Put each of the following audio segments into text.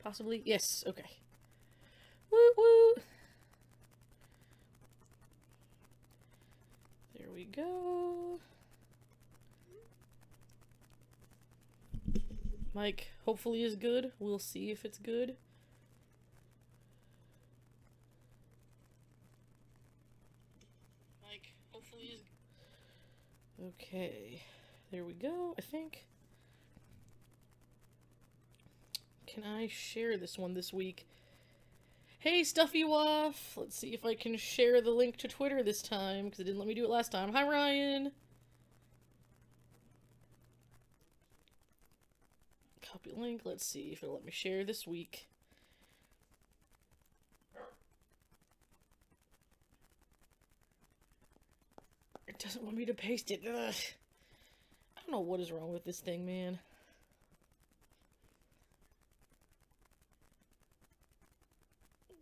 possibly? Yes, okay. Woo woo! There we go. Mic hopefully is good. We'll see if it's good. Mic hopefully is good. Okay. There we go, I think. Can I share this one this week? Hey, Stuffy Waff! Let's see if I can share the link to Twitter this time, because it didn't let me do it last time. Hi, Ryan! Copy link. Let's see if it'll let me share this week. It doesn't want me to paste it. Ugh. I don't know what is wrong with this thing, man.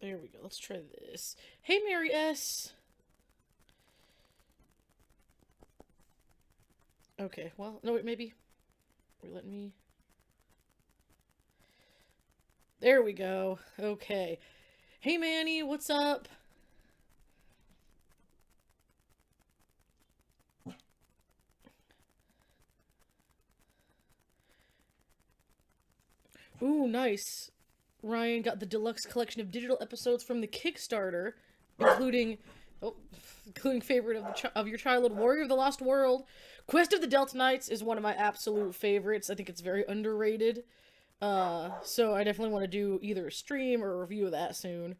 There we go. Let's try this. Hey, Mary S. Okay, well, no, wait, maybe. Let me. There we go. Okay. Hey, Manny, what's up? Ooh, nice. Ryan got the deluxe collection of digital episodes from the Kickstarter, including favorite of your childhood, Warrior of the Lost World. Quest of the Delta Knights is one of my absolute favorites. I think it's very underrated. So I definitely want to do either a stream or a review of that soon.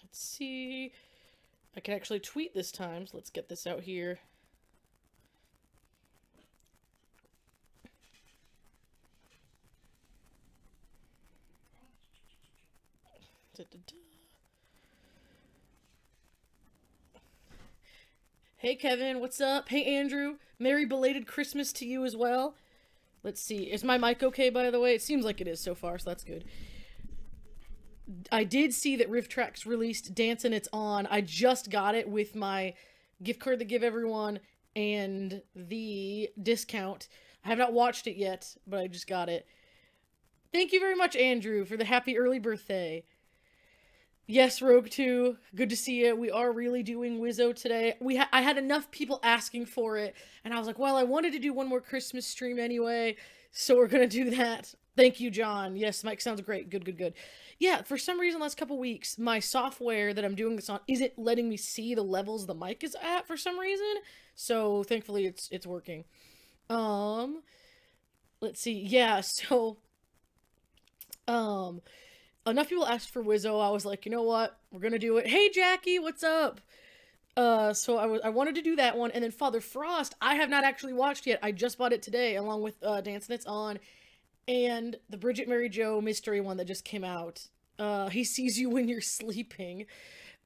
Let's see. I can actually tweet this time, so let's get this out here. Hey Kevin, what's up? Hey Andrew, Merry belated Christmas to you as well. Let's see, is my mic okay, by the way? It seems like it is so far, so that's good. I did see that RiffTrax released Dancin' It's On. I just got it with my gift card to give everyone and the discount. I have not watched it yet, but I just got it. Thank you very much, Andrew, for the happy early birthday. Yes, Rogue 2, good to see you. We are really doing Whizzo today. I had enough people asking for it, and I was like, well, I wanted to do one more Christmas stream anyway, so we're gonna do that. Thank you, John. Yes, Mike sounds great. Good, good, good. Yeah, for some reason, last couple weeks, my software that I'm doing this on isn't letting me see the levels the mic is at for some reason, so thankfully it's working. Let's see. Yeah, so enough people asked for Whizzo. I was like, you know what? We're gonna do it. Hey, Jackie, what's up? So I wanted to do that one, and then Father Frost, I have not actually watched yet. I just bought it today, along with Dancin' It's On, and the Bridget Mary Joe mystery one that just came out. He sees you when you're sleeping.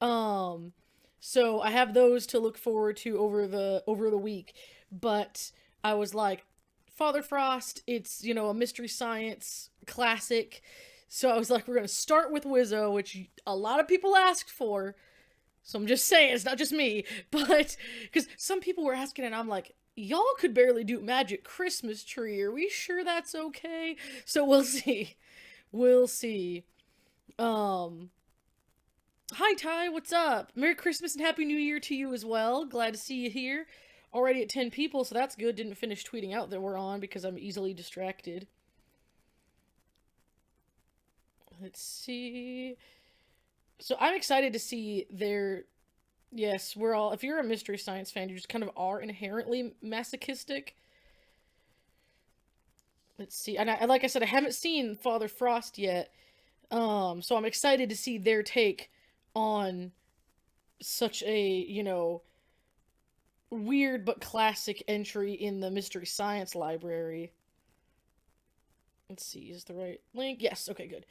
So I have those to look forward to over the week. But I was like, Father Frost, it's, you know, a mystery science classic. So I was like, we're going to start with Whizzo, which a lot of people asked for. So I'm just saying, it's not just me. But, because some people were asking, and I'm like, y'all could barely do Magic Christmas Tree. Are we sure that's okay? So we'll see. We'll see. Hi, Ty, what's up? Merry Christmas and Happy New Year to you as well. Glad to see you here. Already at 10 people, so that's good. Didn't finish tweeting out that we're on because I'm easily distracted. Let's see. So I'm excited to see their... Yes, we're all... If you're a Mystery Science fan, you just kind of are inherently masochistic. Let's see. And like I said, I haven't seen Father Frost yet. So I'm excited to see their take on such a, you know, weird but classic entry in the Mystery Science Library. Let's see, is the right link? Yes, okay, good.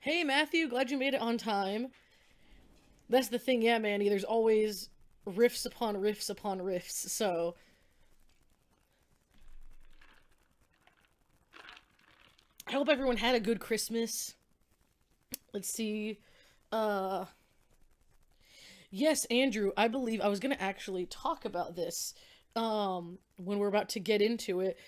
Hey, Matthew, glad you made it on time. That's the thing, yeah, Manny, there's always riffs upon riffs upon riffs, so... I hope everyone had a good Christmas. Let's see. Yes, Andrew, I believe I was gonna actually talk about this when we're about to get into it.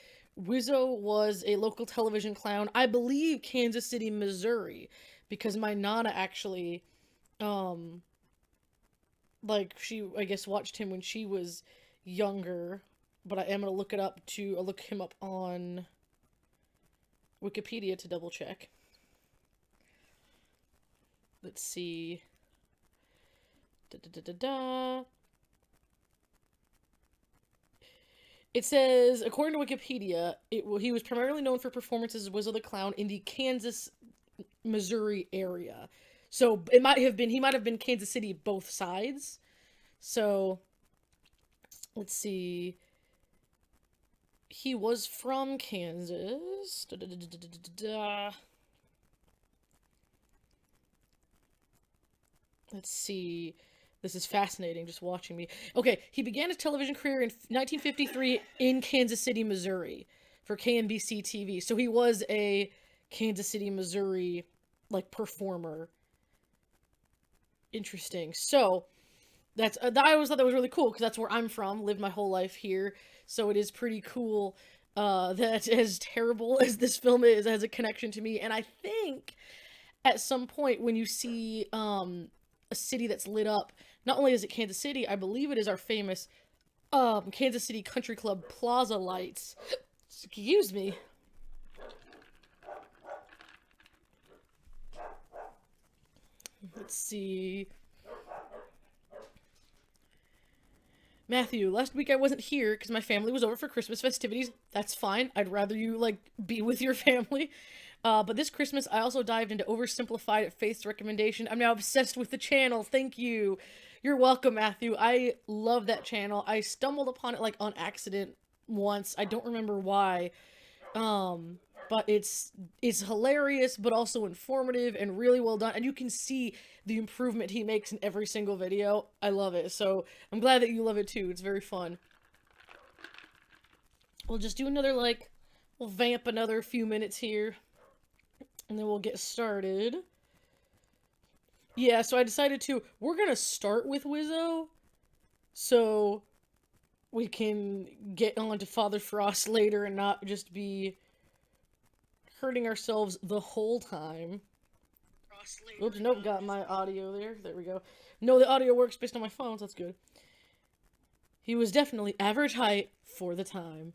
Whizzo was a local television clown, I believe Kansas City, Missouri, because my Nana actually, um, like, she, I guess, watched him when she was younger, but I am gonna look it up to, look him up on Wikipedia to double check. Let's see. Da da da da da. It says, according to Wikipedia, he was primarily known for performances as Whizzo the Clown in the Kansas, Missouri area. So it might have been, he might have been Kansas City both sides. So let's see. He was from Kansas. Da, da, da, da, da, da, da. Let's see. This is fascinating, just watching me. Okay, he began his television career in 1953 in Kansas City, Missouri, for KNBC TV. So he was a Kansas City, Missouri, like, performer. Interesting. So that's I always thought that was really cool because that's where I'm from. Lived my whole life here, so it is pretty cool that, as terrible as this film is, has a connection to me. And I think at some point when you see a city that's lit up, not only is it Kansas City, I believe it is our famous Kansas City Country Club Plaza lights. Excuse me. Let's see. Matthew, last week I wasn't here because my family was over for Christmas festivities. That's fine. I'd rather you, like, be with your family. But this Christmas, I also dived into Oversimplified at Faith's recommendation. I'm now obsessed with the channel. Thank you. You're welcome, Matthew. I love that channel. I stumbled upon it, like, on accident once. I don't remember why. But it's hilarious, but also informative and really well done. And you can see the improvement he makes in every single video. I love it. So I'm glad that you love it too. It's very fun. We'll just do another, like, we'll vamp another few minutes here. And then we'll get started. Yeah, so I decided we're gonna start with Whizzo. So we can get on to Father Frost later and not just be hurting ourselves the whole time. Oops, nope, got my audio there. There we go. No, the audio works based on my phone, so that's good. He was definitely average height for the time.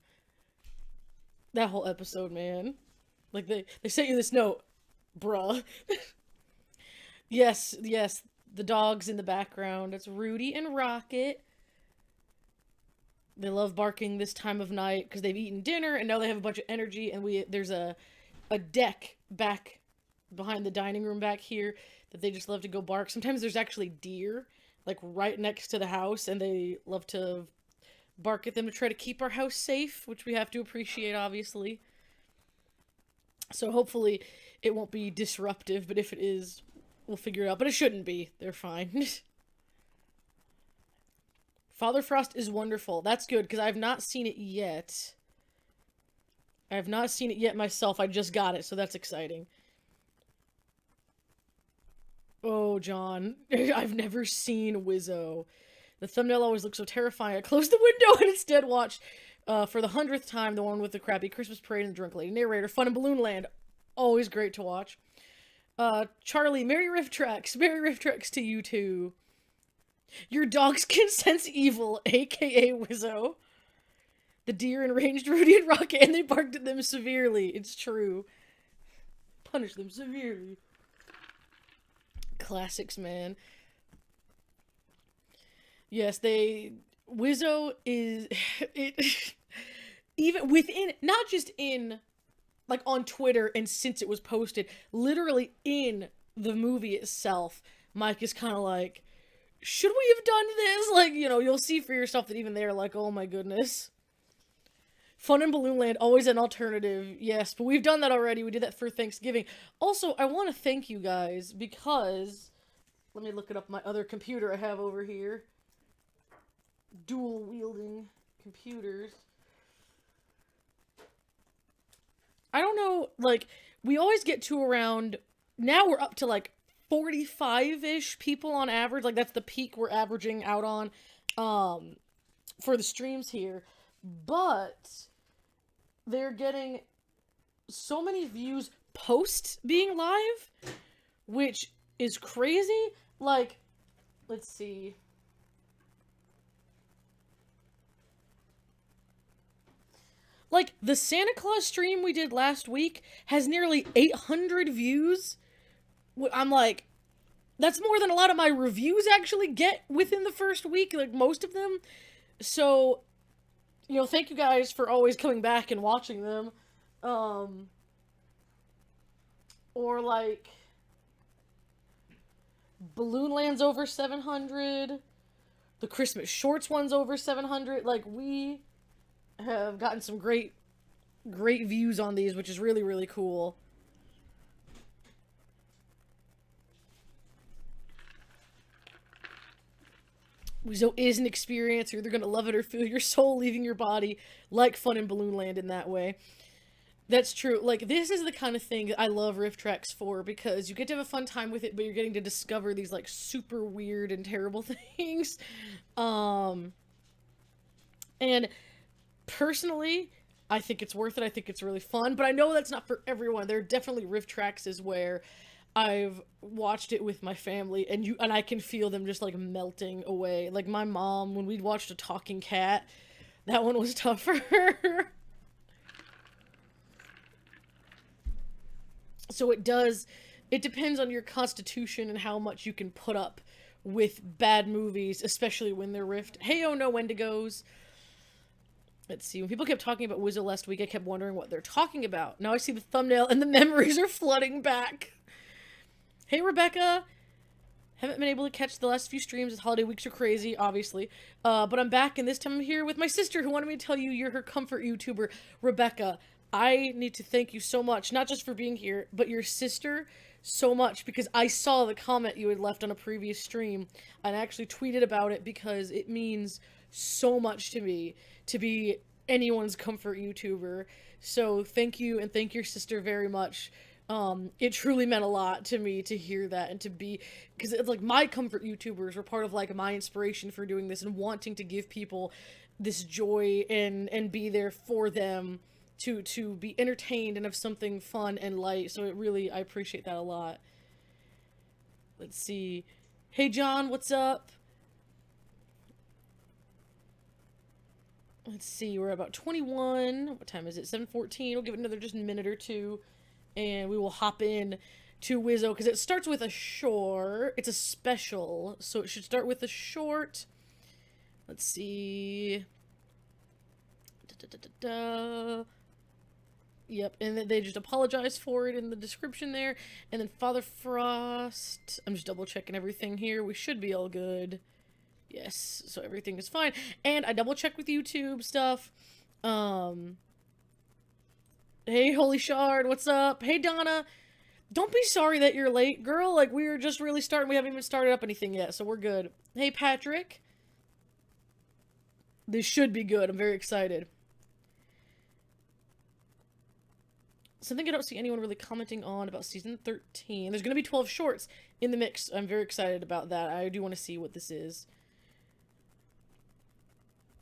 That whole episode, man. Like, they sent you this note. Bruh. Yes, the dogs in the background. It's Rudy and Rocket. They love barking this time of night because they've eaten dinner and now they have a bunch of energy, and there's a deck back behind the dining room back here that they just love to go bark. Sometimes there's actually deer, like, right next to the house, and they love to bark at them to try to keep our house safe, which we have to appreciate, obviously. So hopefully it won't be disruptive, but if it is, we'll figure it out. But it shouldn't be. They're fine. Father Frost is wonderful. That's good, because I've not seen it yet. I have not seen it yet myself. I just got it, so that's exciting. Oh, John. I've never seen Whizzo. The thumbnail always looks so terrifying. I closed the window and instead watched, for the 100th time, the one with the crappy Christmas parade and the drunk lady narrator. Fun in Balloon Land. Always great to watch. Charlie, Merry RiffTrax. Merry RiffTrax to you too. Your dogs can sense evil, aka Whizzo. The deer enraged Rudy and Rocket, and they barked at them severely. It's true. Punish them severely. Classics, man. Yes, Whizzo is... even within... Not just in... like, on Twitter and since it was posted, literally in the movie itself, Mike is kind of like, should we have done this? Like, you know, you'll see for yourself that even they're like, oh my goodness. Fun in Balloon Land, always an alternative, yes, but we've done that already. We did that for Thanksgiving. Also, I want to thank you guys because, let me look it up, my other computer I have over here. Dual-wielding computers. I don't know, like, we always get to around, now we're up to, like, 45-ish people on average. Like, that's the peak we're averaging out on for the streams here. But they're getting so many views post being live, which is crazy. Like, let's see. Like, the Santa Claus stream we did last week has nearly 800 views. I'm like, that's more than a lot of my reviews actually get within the first week, like most of them. So, thank you guys for always coming back and watching them. Or like, Balloon Land's over 700. The Christmas Shorts one's over 700. Like, we have gotten some great views on these, which is really, really cool. Whizzo is an experience. You're either going to love it or feel your soul leaving your body, like fun in Balloon Land in that way. That's true. Like, this is the kind of thing that I love RiffTrax for, because you get to have a fun time with it, but you're getting to discover these, like, super weird and terrible things. And personally, I think it's worth it. I think it's really fun, but I know that's not for everyone. There are definitely RiffTraxes where I've watched it with my family, and I can feel them just, like, melting away. Like, my mom, when we watched a talking cat, that one was tough for her. So it depends on your constitution and how much you can put up with bad movies, especially when they're riffed. Hey, oh no, Wendigos. Let's see. When people kept talking about Whizzo last week, I kept wondering what they're talking about. Now I see the thumbnail and the memories are flooding back. Hey, Rebecca. Haven't been able to catch the last few streams. The holiday weeks are crazy, obviously. But I'm back, and this time I'm here with my sister, who wanted me to tell you you're her comfort YouTuber. Rebecca, I need to thank you so much, not just for being here, but your sister so much, because I saw the comment you had left on a previous stream, and I actually tweeted about it because it means so much to me to be anyone's comfort YouTuber. So thank you, and thank your sister very much. It truly meant a lot to me to hear that, and to be, because it's like my comfort YouTubers were part of like my inspiration for doing this and wanting to give people this joy and be there for them to be entertained and have something fun and light. So I appreciate that a lot. Let's see. Hey John, what's up? Let's see, we're about 21. What time is it? 7:14. We'll give it another just minute or two, and we will hop in to Whizzo, because it starts with a short. It's a special, so it should start with a short. Let's see. Yep, and then they just apologize for it in the description there. And then Father Frost. I'm just double checking everything here. We should be all good. Yes, so everything is fine. And I double checked with YouTube stuff. Hey, Holy Shard, what's up? Hey, Donna. Don't be sorry that you're late, girl. Like, we're just really starting. We haven't even started up anything yet, so we're good. Hey, Patrick. This should be good. I'm very excited. Something I don't see anyone really commenting on about season 13. There's going to be 12 shorts in the mix. I'm very excited about that. I do want to see what this is.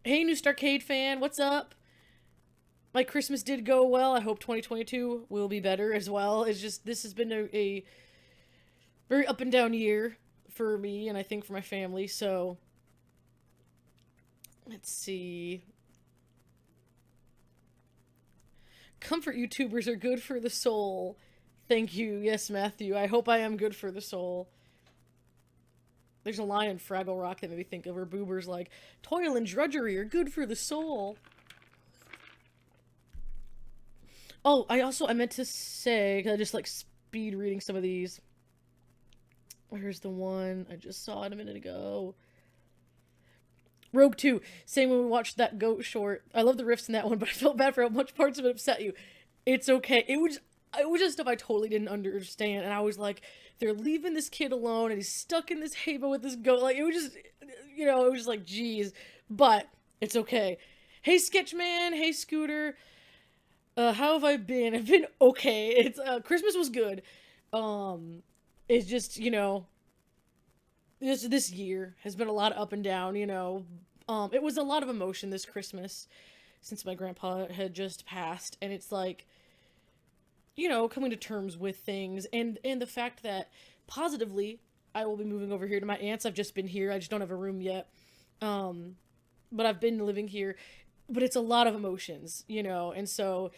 Hey, New Starcade fan, what's up? My Christmas did go well. I hope 2022 will be better as well. It's just, this has been a very up and down year for me, and I think for my family, so let's see. Comfort YouTubers are good for the soul. Thank you. Yes, Matthew. I hope I am good for the soul. There's a line in Fraggle Rock that made me think of where Boober's like, toil and drudgery are good for the soul. Oh, I meant to say, because I just like speed reading some of these. Where's the one? I just saw it a minute ago. Rogue 2, saying when we watched that goat short, I love the riffs in that one, but I felt bad for how much parts of it upset you. It's okay. It was just stuff I totally didn't understand, and I was like, they're leaving this kid alone, and he's stuck in this haven with this goat. Like, it was just, it was just like, geez. But it's okay. Hey, Sketchman. Hey, Scooter. How have I been? I've been okay. It's, Christmas was good. it's just, you know, this year has been a lot of up and down, you know. It was a lot of emotion this Christmas since my grandpa had just passed, and it's like, you know, coming to terms with things, and the fact that positively I will be moving over here to my aunt's. I've just been here. I just don't have a room yet. Um, but I've been living here. But it's a lot of emotions, you know, and so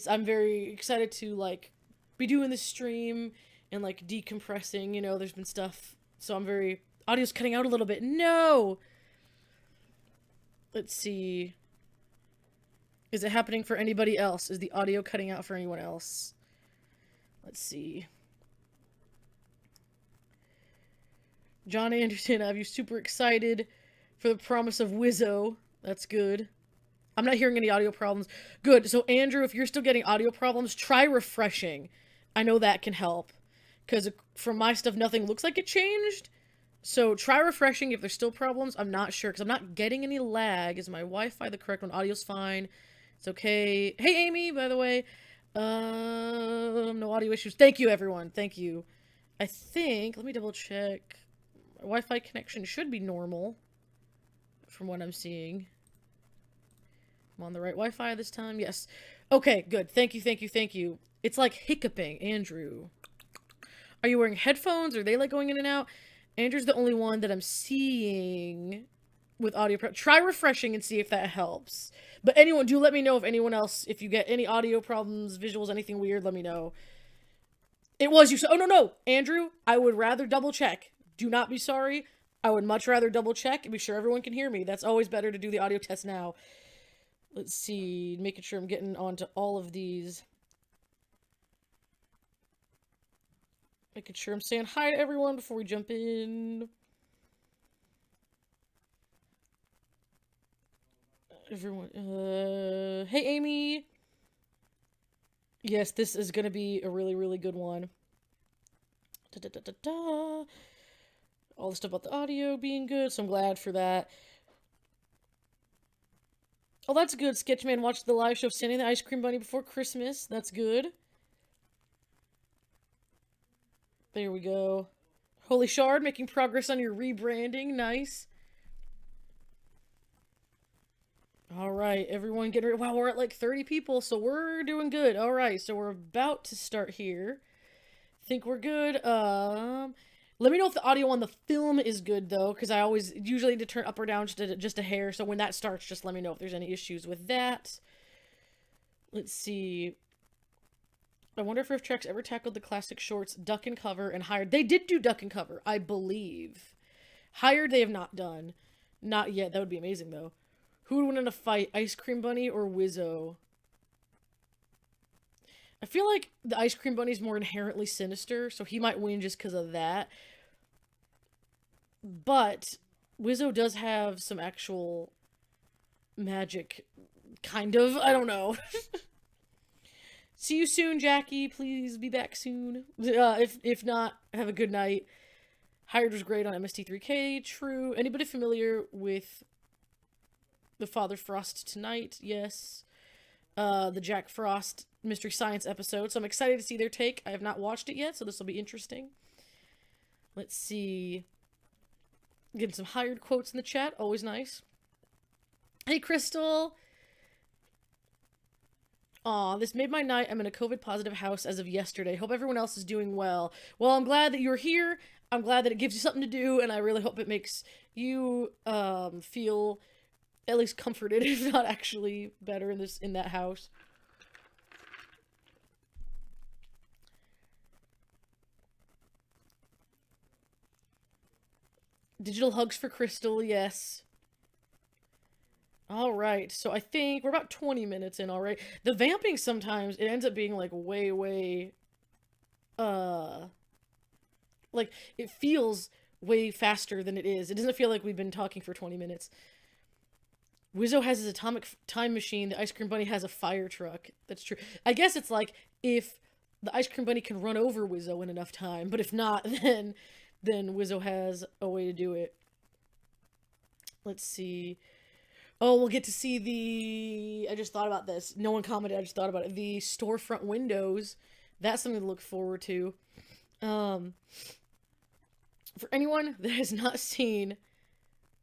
I'm very excited to like be doing this stream and like decompressing, you know, there's been stuff. So I'm very audio's cutting out a little bit. No. Let's see. Is it happening for anybody else? Is the audio cutting out for anyone else? Let's see. John Anderson, I have you super excited for the promise of Whizzo. That's good. I'm not hearing any audio problems. Good. So, Andrew, if you're still getting audio problems, try refreshing. I know that can help. Because from my stuff, nothing looks like it changed. So, try refreshing if there's still problems. I'm not sure, because I'm not getting any lag. Is my Wi-Fi the correct one? Audio's fine. It's okay. Hey, Amy, by the way. No audio issues. Thank you, everyone. Thank you. I think, let me double check. My Wi-Fi connection should be normal. From what I'm seeing. I'm on the right Wi-Fi this time. Yes. Okay, good. Thank you, thank you, thank you. It's like hiccuping, Andrew. Are you wearing headphones? Are they like going in and out? Andrew's the only one that I'm seeing with audio. Try refreshing and see if that helps. But anyone, do let me know if anyone else, if you get any audio problems, visuals, anything weird, let me know. It was you. Oh, no. Andrew, I would rather double check. Do not be sorry. I would much rather double check and be sure everyone can hear me. That's always better to do the audio test now. Let's see, making sure I'm getting onto all of these. Making sure I'm saying hi to everyone before we jump in. Everyone, hey Amy. Yes, this is gonna be a really, really good one. All the stuff about the audio being good, so I'm glad for that. Oh, that's good. Sketchman watched the live show of Sandy the Ice Cream Bunny before Christmas. That's good. There we go. Holy Shard, making progress on your rebranding. Nice. Alright, everyone get ready. Wow, we're at like 30 people, so we're doing good. Alright, so we're about to start here. Think we're good. Let me know if the audio on the film is good, though, because I always usually need to turn up or down just a hair, so when that starts, just let me know if there's any issues with that. Let's see. I wonder if RiffTrax ever tackled the classic shorts Duck and Cover and Hired. They did do Duck and Cover, I believe. Hired, they have not done. Not yet. That would be amazing, though. Who would win in a fight, Ice Cream Bunny or Whizzo? I feel like the Ice Cream Bunny's more inherently sinister, so he might win just because of that. But Whizzo does have some actual magic, kind of. I don't know. See you soon, Jackie. Please be back soon. If not, have a good night. Hired was great on MST3K. True. Anybody familiar with the Father Frost Tonight? Yes. The Jack Frost Mystery Science episode, so I'm excited to see their take. I have not watched it yet, so this will be interesting. Let's see. Getting some Hired quotes in the chat, always nice. Hey, Crystal! Aw, this made my night. I'm in a COVID-positive house as of yesterday. Hope everyone else is doing well. Well, I'm glad that you're here. I'm glad that it gives you something to do, and I really hope it makes you feel at least comforted, if not actually better in that house. Digital hugs for Crystal, yes. Alright, so I think we're about 20 minutes in already. The vamping sometimes, it ends up being like way, like, it feels way faster than it is. It doesn't feel like we've been talking for 20 minutes. Whizzo has his atomic time machine. The Ice Cream Bunny has a fire truck. That's true. I guess it's like if the Ice Cream Bunny can run over Whizzo in enough time, but if not, then Whizzo has a way to do it. Let's see. Oh, we'll get to see the... I just thought about this. No one commented, I just thought about it. The storefront windows. That's something to look forward to. For anyone that has not seen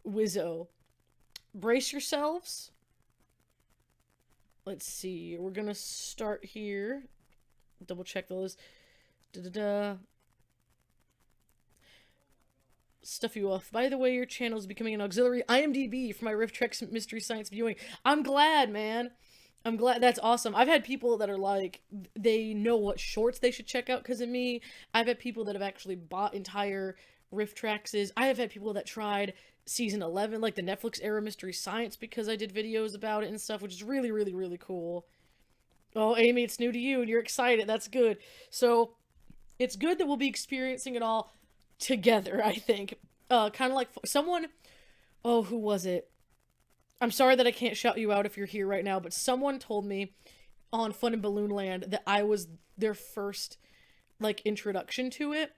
Whizzo, brace yourselves. Let's see. We're gonna start here. Double check those. Stuff you off. By the way, your channel is becoming an auxiliary IMDb for my RiffTrax Mystery Science viewing. I'm glad, man. I'm glad. That's awesome. I've had people that are like, they know what shorts they should check out because of me. I've had people that have actually bought entire RiffTraxes. I have had people that tried season 11, like the Netflix era Mystery Science, because I did videos about it and stuff, which is really, really, really cool. Oh, Amy, it's new to you and you're excited. That's good. So it's good that we'll be experiencing it all together, I think. Kind of like someone, oh, who was it? I'm sorry that I can't shout you out if you're here right now, but someone told me on Fun and Balloon Land that I was their first, like, introduction to it.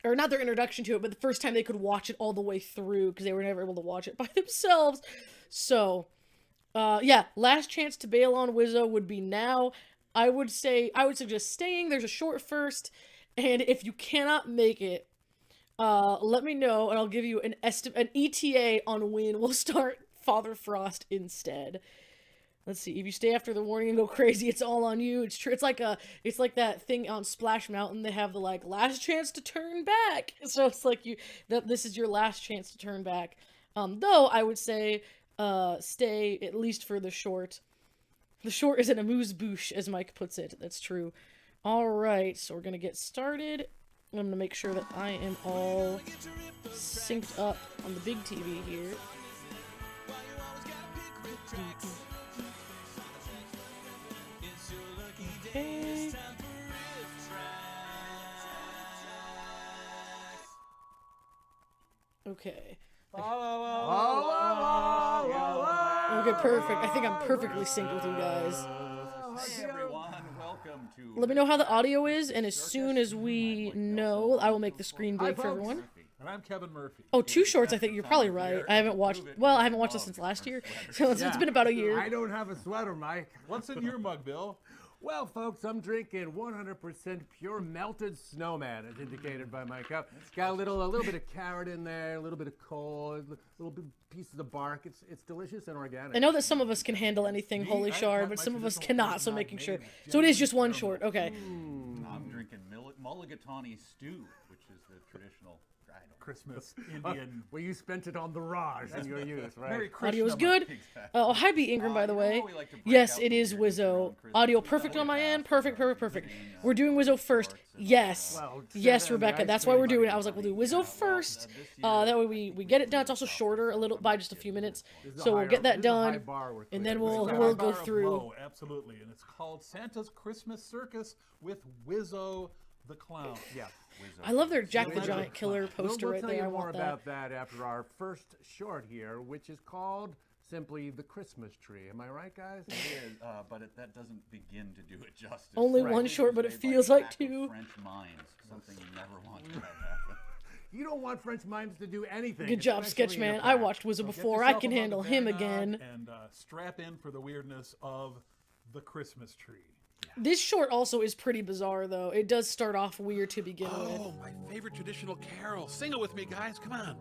Or not their introduction to it, but the first time they could watch it all the way through, because they were never able to watch it by themselves. So, yeah, last chance to bail on Whizzo would be now. I would suggest staying. There's a short first, and if you cannot make it, let me know, and I'll give you an ETA on when we'll start Father Frost instead. Let's see. If you stay after the warning and go crazy, it's all on you. It's true. It's like that thing on Splash Mountain. They have the like last chance to turn back. So it's like this is your last chance to turn back. Though I would say, stay at least for the short. The short is an amuse-bouche, as Mike puts it. That's true. All right. So we're gonna get started. I'm gonna make sure that I am all synced up on the big TV here. Okay. Okay. Okay, perfect. I think I'm perfectly synced with you guys. Hi everyone, welcome to... Let me know how the audio is, and as soon as we know, I will make the screen big for everyone. And I'm Kevin Murphy. Oh, 2 shorts, I think you're probably right. I haven't watched this since last year, so it's been about a year. I don't have a sweater, Mike. What's in your mug, Bill? Well, folks, I'm drinking 100% pure melted snowman, as indicated by my cup. It's got a little bit of carrot in there, a little bit of coal, a little bit pieces of bark. It's delicious and organic. I know that some of us can handle anything, Holy Shard, but some of us cannot, so making sure. So it is just one short, okay. I'm drinking mulligatawny stew, which is the traditional Christmas Indian. Well, you spent it on the Raj in your youth, right? Merry Audio is Christmas. good. Oh, hi, B. Ingram, by the way. Yes, it is Whizzo. Audio perfect on my end. Perfect. We're doing Whizzo first. Yes. Yes, Rebecca. That's why we're doing it. I was like, we'll do Whizzo first. That way we get it done. It's also shorter, a little, by just a few minutes. So we'll get that done, and then we'll go through. Oh, absolutely. And it's called Santa's Christmas Circus with Whizzo the Clown. Yeah. I love their Jack the Giant Killer poster We'll right tell there. you I more want that. about that after our first short here, which is called simply The Christmas Tree. Am I right, guys? It is, but that doesn't begin to do it justice. Only one short, but it feels like 2. French minds, something you never want to have happen. You don't want French mimes to do anything. Good job, especially in a Sketchman. I pack. watched Whizzo Get before. I yourself can a mug handle of him eggnog again. And strap in for the weirdness of the Christmas tree. This short also is pretty bizarre, though. It does start off weird to begin with. Oh, my favorite traditional carol. Sing it with me, guys. Come on.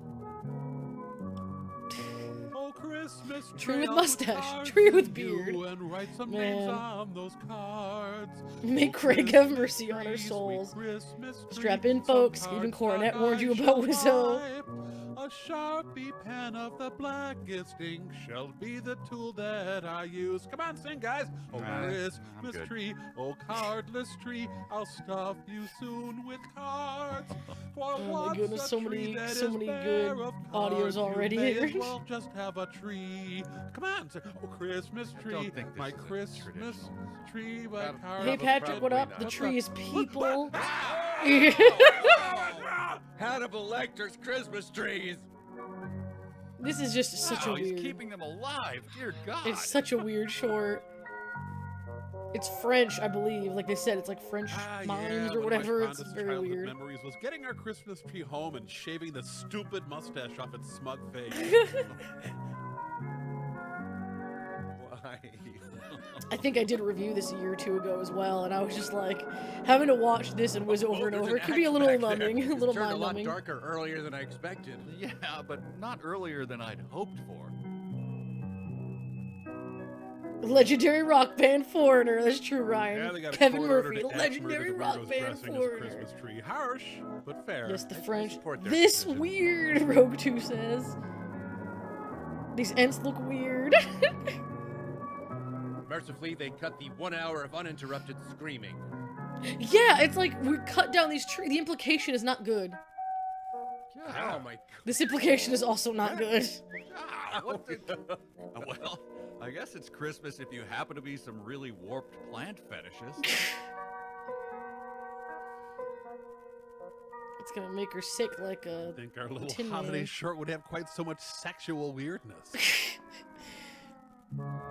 Oh, Christmas Tree with I'll mustache, put tree cards with in beard. you And write some Man. names on those cards. May Oh, Craig have Christmas mercy on our tree, souls. sweet Christmas tree, Strap in, folks. some Even cards Coronet that warned you I about shall Whizzo. type. A Sharpie pen of the blackest ink shall be the tool that I use. Come on, sing, guys. Oh, Christmas tree, oh, cardless tree, I'll stuff you soon with cards. For Oh my goodness, so many good audios already here. Well, just have a tree. Come on, sing. Oh, Christmas tree, my Christmas tree. Hey, Patrick, what up? The tree is people. Hannibal Lecter's Christmas trees. This is just such a He's weird. keeping them alive. Dear God. It's such a weird short. It's French, I believe. Like they said, it's like French mimes or whatever. It's very weird. Memories was getting our Christmas tree home and shaving the stupid mustache off its smug face. Why? I think I did a review this a year or two ago as well, and I was just like, having to watch this and Whizzo over and there's over, an it could be a axe little back there. numbing, a It's little turned a lot mind-numbing. darker earlier than I expected. Yeah, but not earlier than I'd hoped for. Legendary rock band Foreigner. That's true, Ryan. Yeah, they got a Kevin court order Murphy, to axe legendary murder the rock weirdos band dressing as a Foreigner. Christmas tree. Harsh, but fair. Yes, the I French. support their This decision. weird, Rogue 2 says. These ents look weird. Mercifully, they cut the 1 hour of uninterrupted screaming. Yeah, it's like we cut down these trees. The implication is not good. Oh my This implication is also not good. Ah, what the... Well, I guess it's Christmas if you happen to be some really warped plant fetishists. It's gonna make her sick like a. I think our little Tin holiday Man. short would have quite so much sexual weirdness.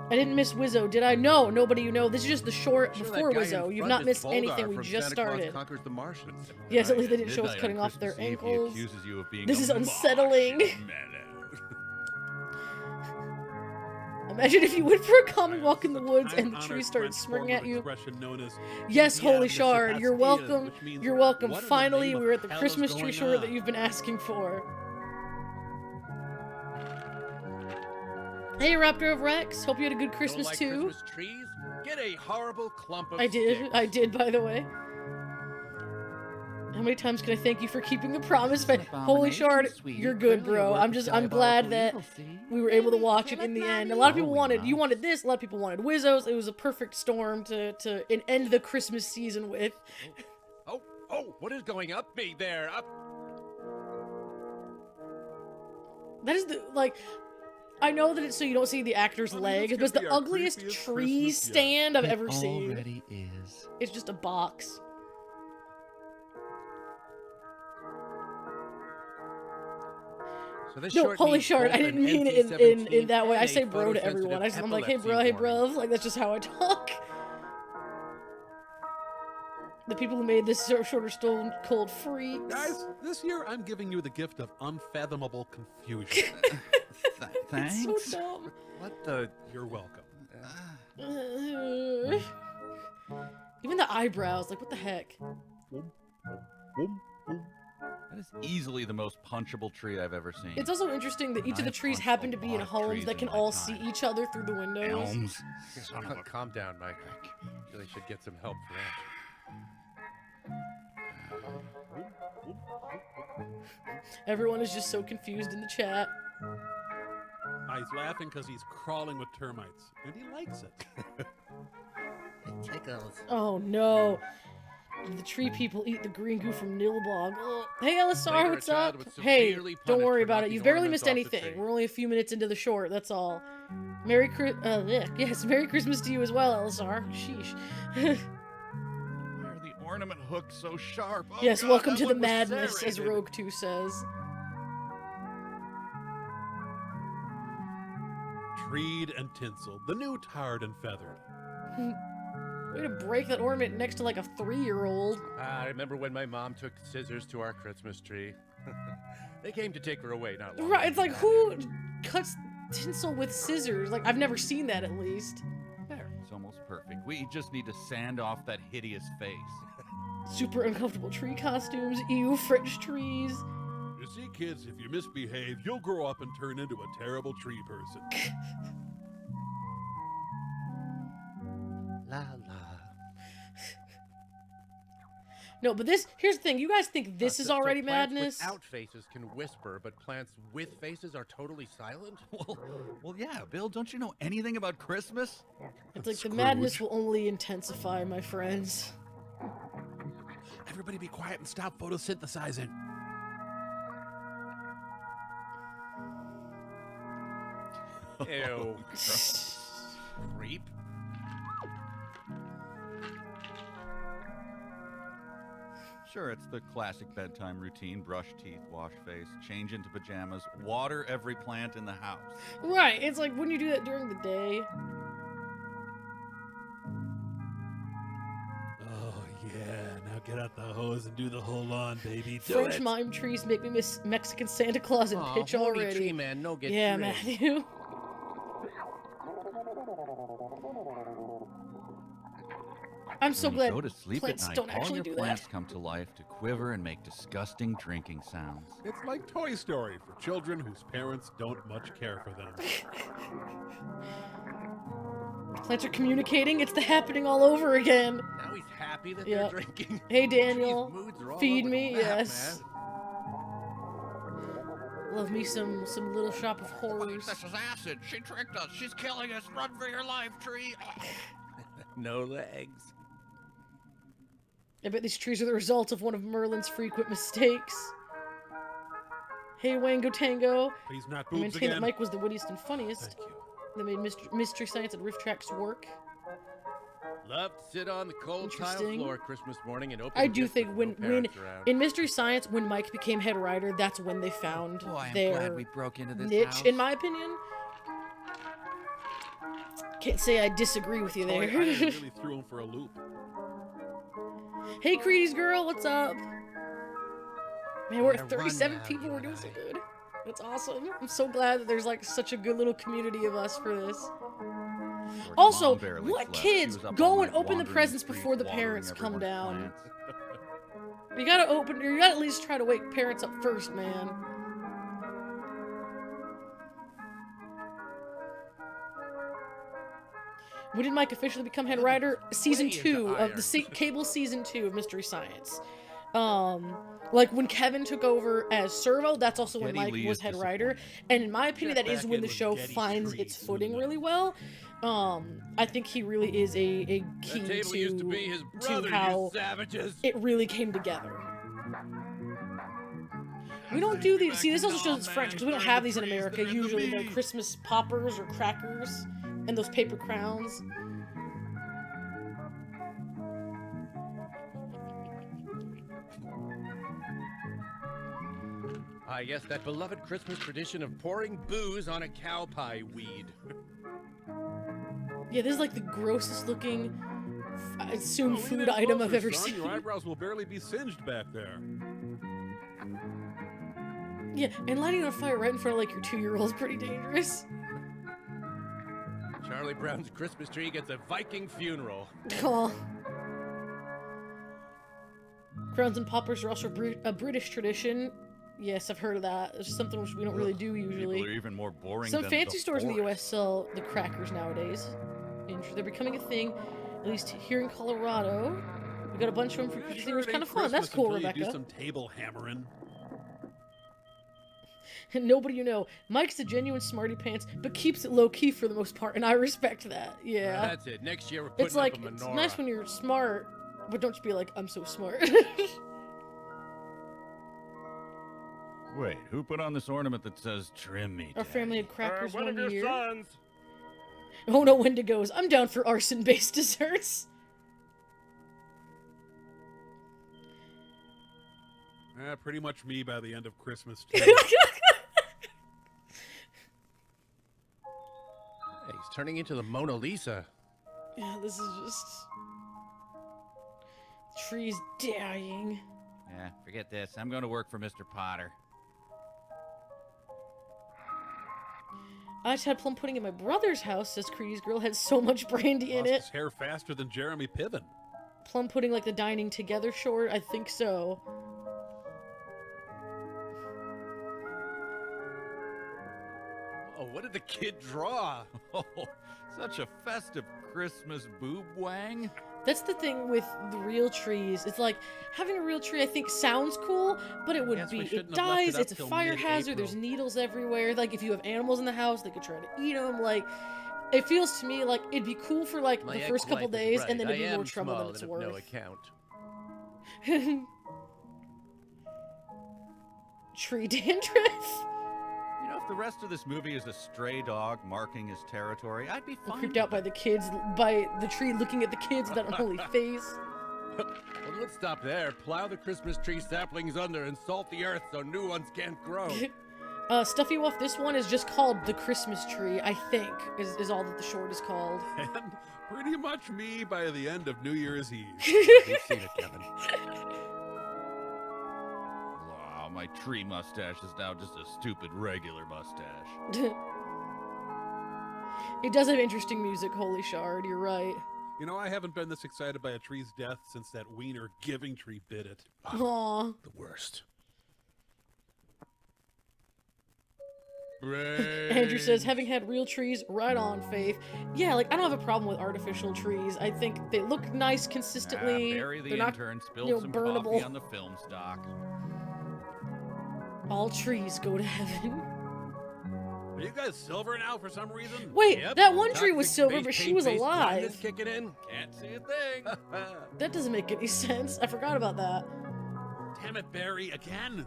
I didn't miss Whizzo, did I? No, nobody you know. This is just the short Sure, that before guy in Whizzo. You've front not is missed Voldar anything. We from just Santa Claus started. Conquers the Martians. Yes, at least they didn't show us Midnight cutting on off their Christmas Eve, he ankles. accuses you of being This a is unsettling. marshmallow. Imagine if you went for a common walk in the This is a woods and the time-honored trees started French swinging form at of you. expression known as Yes, "Viens Holy de Shard, you're Sebastien," welcome. which means, You're welcome. "What in the Finally, name of we're at the hell is Christmas tree going short that on?" you've been asking for. Hey, Raptor of Rex. Hope you had a good Christmas Don't like too. Christmas trees? Get a horrible clump of I did. sticks. I did, by the way. How many times can I thank you for keeping the promise? But Holy Shard, you're good, bro. I'm glad that we were able to watch it in the end. A lot of people wanted, you wanted this, a lot of people wanted Whizzos. It was a perfect storm to end the Christmas season with. Oh, what is going up me there? Up. That is the, like, I know that it's so you don't see the actor's legs, but it's could be the our ugliest creepiest tree Christmas yet. stand I've ever seen. Already is. It's just a box. So this No, short Holy means Shard, I both didn't an mean it in NC-17 that way. I and say a bro to everyone. photosensitive I'm like, hey bro, epilepsy warning. Like that's just how I talk. The people who made this shorter stone cold freaks. Guys, this year I'm giving you the gift of unfathomable confusion. Thanks. It's so dumb. What the? You're welcome. Even the eyebrows, like what the heck? That is easily the most punchable tree I've ever seen. It's also interesting that each of the I've trees punched happen a to be lot in of homes trees that in can my all time. see each other through the windows. Elms. Calm down, Mike. Really should get some help for that. Everyone is just so confused in the chat. He's laughing because he's crawling with termites, and he likes it. It tickles. Oh no. The tree people eat the green goo from Nilbog. Oh. Hey LSR, Later, what's a child up? was Hey, severely don't punished worry for about it. knocking You've barely ornaments missed off the anything. tree. We're only a few minutes into the short, that's all. Yes, Merry Christmas to you as well, LSR. Sheesh. Why are the ornament hooks so sharp? Oh, Yes, God, welcome that to the one was madness, as serrated. Rogue 2 says. Treed and tinseled, the new tarred and feathered. Way to break that ornament next to like a 3-year-old. I remember when my mom took scissors to our Christmas tree. They came to take her away not long Right, it's like, after who cuts tinsel with scissors? Like, I've never seen that at least. There, it's almost perfect. We just need to sand off that hideous face. Super uncomfortable tree costumes, ew, French trees. You see, kids, if you misbehave, you'll grow up and turn into a terrible tree person. La la. No, but this, here's the thing, you guys think this is So already plants madness? without faces can whisper, but plants with faces are totally silent? Well, yeah, Bill, don't you know anything about Christmas? It's like the madness will only intensify, my friends. Everybody be quiet and stop photosynthesizing. Ew. Creep. Sure, it's the classic bedtime routine. Brush teeth, wash face, change into pajamas, water every plant in the house. Right, it's like when you do that during the day. Oh, yeah. Now get out the hose and do the whole lawn, baby. Do French it. mime trees make me miss Mexican Santa Claus and Aw, pitch horny already. Tree man, no get Yeah, through. Matthew. I'm so When glad you go to sleep plants at night, don't all actually your do plants that. come to life to quiver and make disgusting drinking sounds. It's like Toy Story for children whose parents don't much care for them. Plants are communicating. It's the happening all over again. Now he's happy that Yep. they're drinking. Hey, Daniel. Jeez, moods are all Feed over the me, map, yes. man. Love me some Little Shop of Horrors. This is acid. She tricked us. She's killing us. Run for your life, tree. No legs. I bet these trees are the result of one of Merlin's frequent mistakes. Hey, Wango Tango. Please not I boobs maintain again. that Mike was the wittiest and funniest. Thank you. That made Mystery Science and RiffTrax work. Love to sit on the cold tile Interesting. floor Christmas morning and open I do gifts think with when no parents around. in Mystery Science, when Mike became head writer, that's when they found Boy, I'm their glad we broke into this niche, house. in my opinion. Can't say I disagree with you Boy, I there. really threw him for a loop. Hey, Creedy's girl, what's up? Man, we're Yeah, at 37 run now, people. you We're and doing so I. good. That's awesome. I'm so glad that there's like such a good little community of us for this. George's Also, mom barely what slept. She kids was up go all and night open the wandering presents streets, before the watering parents come everyone's down? plants. You gotta open, or you gotta at least try to wake parents up first, man. When did Mike officially become head writer? Season Way into 2 of iron. the cable season 2 of Mystery Science. Like when Kevin took over as Servo, that's also when Geddy Mike Lee was is head writer. disappointing. And in my opinion, Check that is back when in the with show Geddy's finds trees its footing soon. really well. I think he really is a key That table used to be his brother, to how you savages. it really came together. We don't do these. See, this also shows it's French because we don't have these in America. Usually, they're Christmas poppers or crackers and those paper crowns. I guess that beloved Christmas tradition of pouring booze on a cow pie weed. Yeah, this is like the grossest looking, I assume, Oh, lean food in item I've closer, ever son. seen. Your eyebrows will barely be singed back there. Yeah, and lighting on fire right in front of like your 2-year-old is pretty dangerous. Charlie Brown's Christmas tree gets a Viking funeral. Aw. Crowns and poppers are also a British tradition. Yes, I've heard of that. It's something which we don't really do People are usually. even more boring Some than fancy the stores in the forest. U.S. sell the crackers nowadays. They're becoming a thing, at least here in Colorado. We got a bunch of them for Yeah, Christmas. sure, It was it kind ain't of fun. That's Christmas cool, until you do Rebecca. some table hammering. And nobody you know. Mike's a genuine smarty pants, but keeps it low key for the most part, and I respect that. Yeah. That's it. Next year we're putting It's like, up a it's menorah. nice when you're smart, but don't just be like, I'm so smart. Wait, who put on this ornament that says "Trim me"? Our family had crackers one of one your year. sons. Oh no, Wendigos. I'm down for arson-based desserts. Pretty much me by the end of Christmas, too. Hey, he's turning into the Mona Lisa. Yeah, this is just... Trees dying. Yeah, forget this. I'm going to work for Mr. Potter. I just had plum pudding at my brother's house, says Creedy's girl, had so much brandy in Lost it. his hair faster than Jeremy Piven. Plum pudding like the dining together short? I think so. Oh, what did the kid draw? Oh, such a festive Christmas boob wang. That's the thing with the real trees. It's like, having a real tree I think sounds cool, but it would Guess we be, it shouldn't have left it dies, up it's a till fire mid-April. hazard, there's needles everywhere. Like, if you have animals in the house, they could try to eat them. Like, it feels to me like it'd be cool for like My the first couple ex-wife is days, right. and then it'd I be more am trouble small than it's and of no worth. account. Tree dandruff. You know, if the rest of this movie is a stray dog marking his territory, I'd be I'm fine. creeped out by the kids, by the tree looking at the kids with that unholy face. Well, let's stop there. Plow the Christmas tree saplings under and salt the earth so new ones can't grow. Stuffy Wuff, this one is just called The Christmas Tree, I think, is all that the short is called. And pretty much me by the end of New Year's Eve. You've seen it, Kevin. Wow, my tree mustache is now just a stupid regular mustache. It does have interesting music, holy shard, you're right. You know, I haven't been this excited by a tree's death since that wiener giving tree bit it. Aw. The worst. Andrew says, having had real trees, right on, Faith. Yeah, like, I don't have a problem with artificial trees. I think they look nice consistently. Barry the They're not, intern spilled you know, some burnable. coffee on the film stock. All trees go to heaven. Are you guys silver now for some reason? Wait, Yep, that one tree was toxic silver, space but she paint was based alive. blindness kicking in. Can't see a thing. That doesn't make any sense. I forgot about that. Damn it, Barry, again.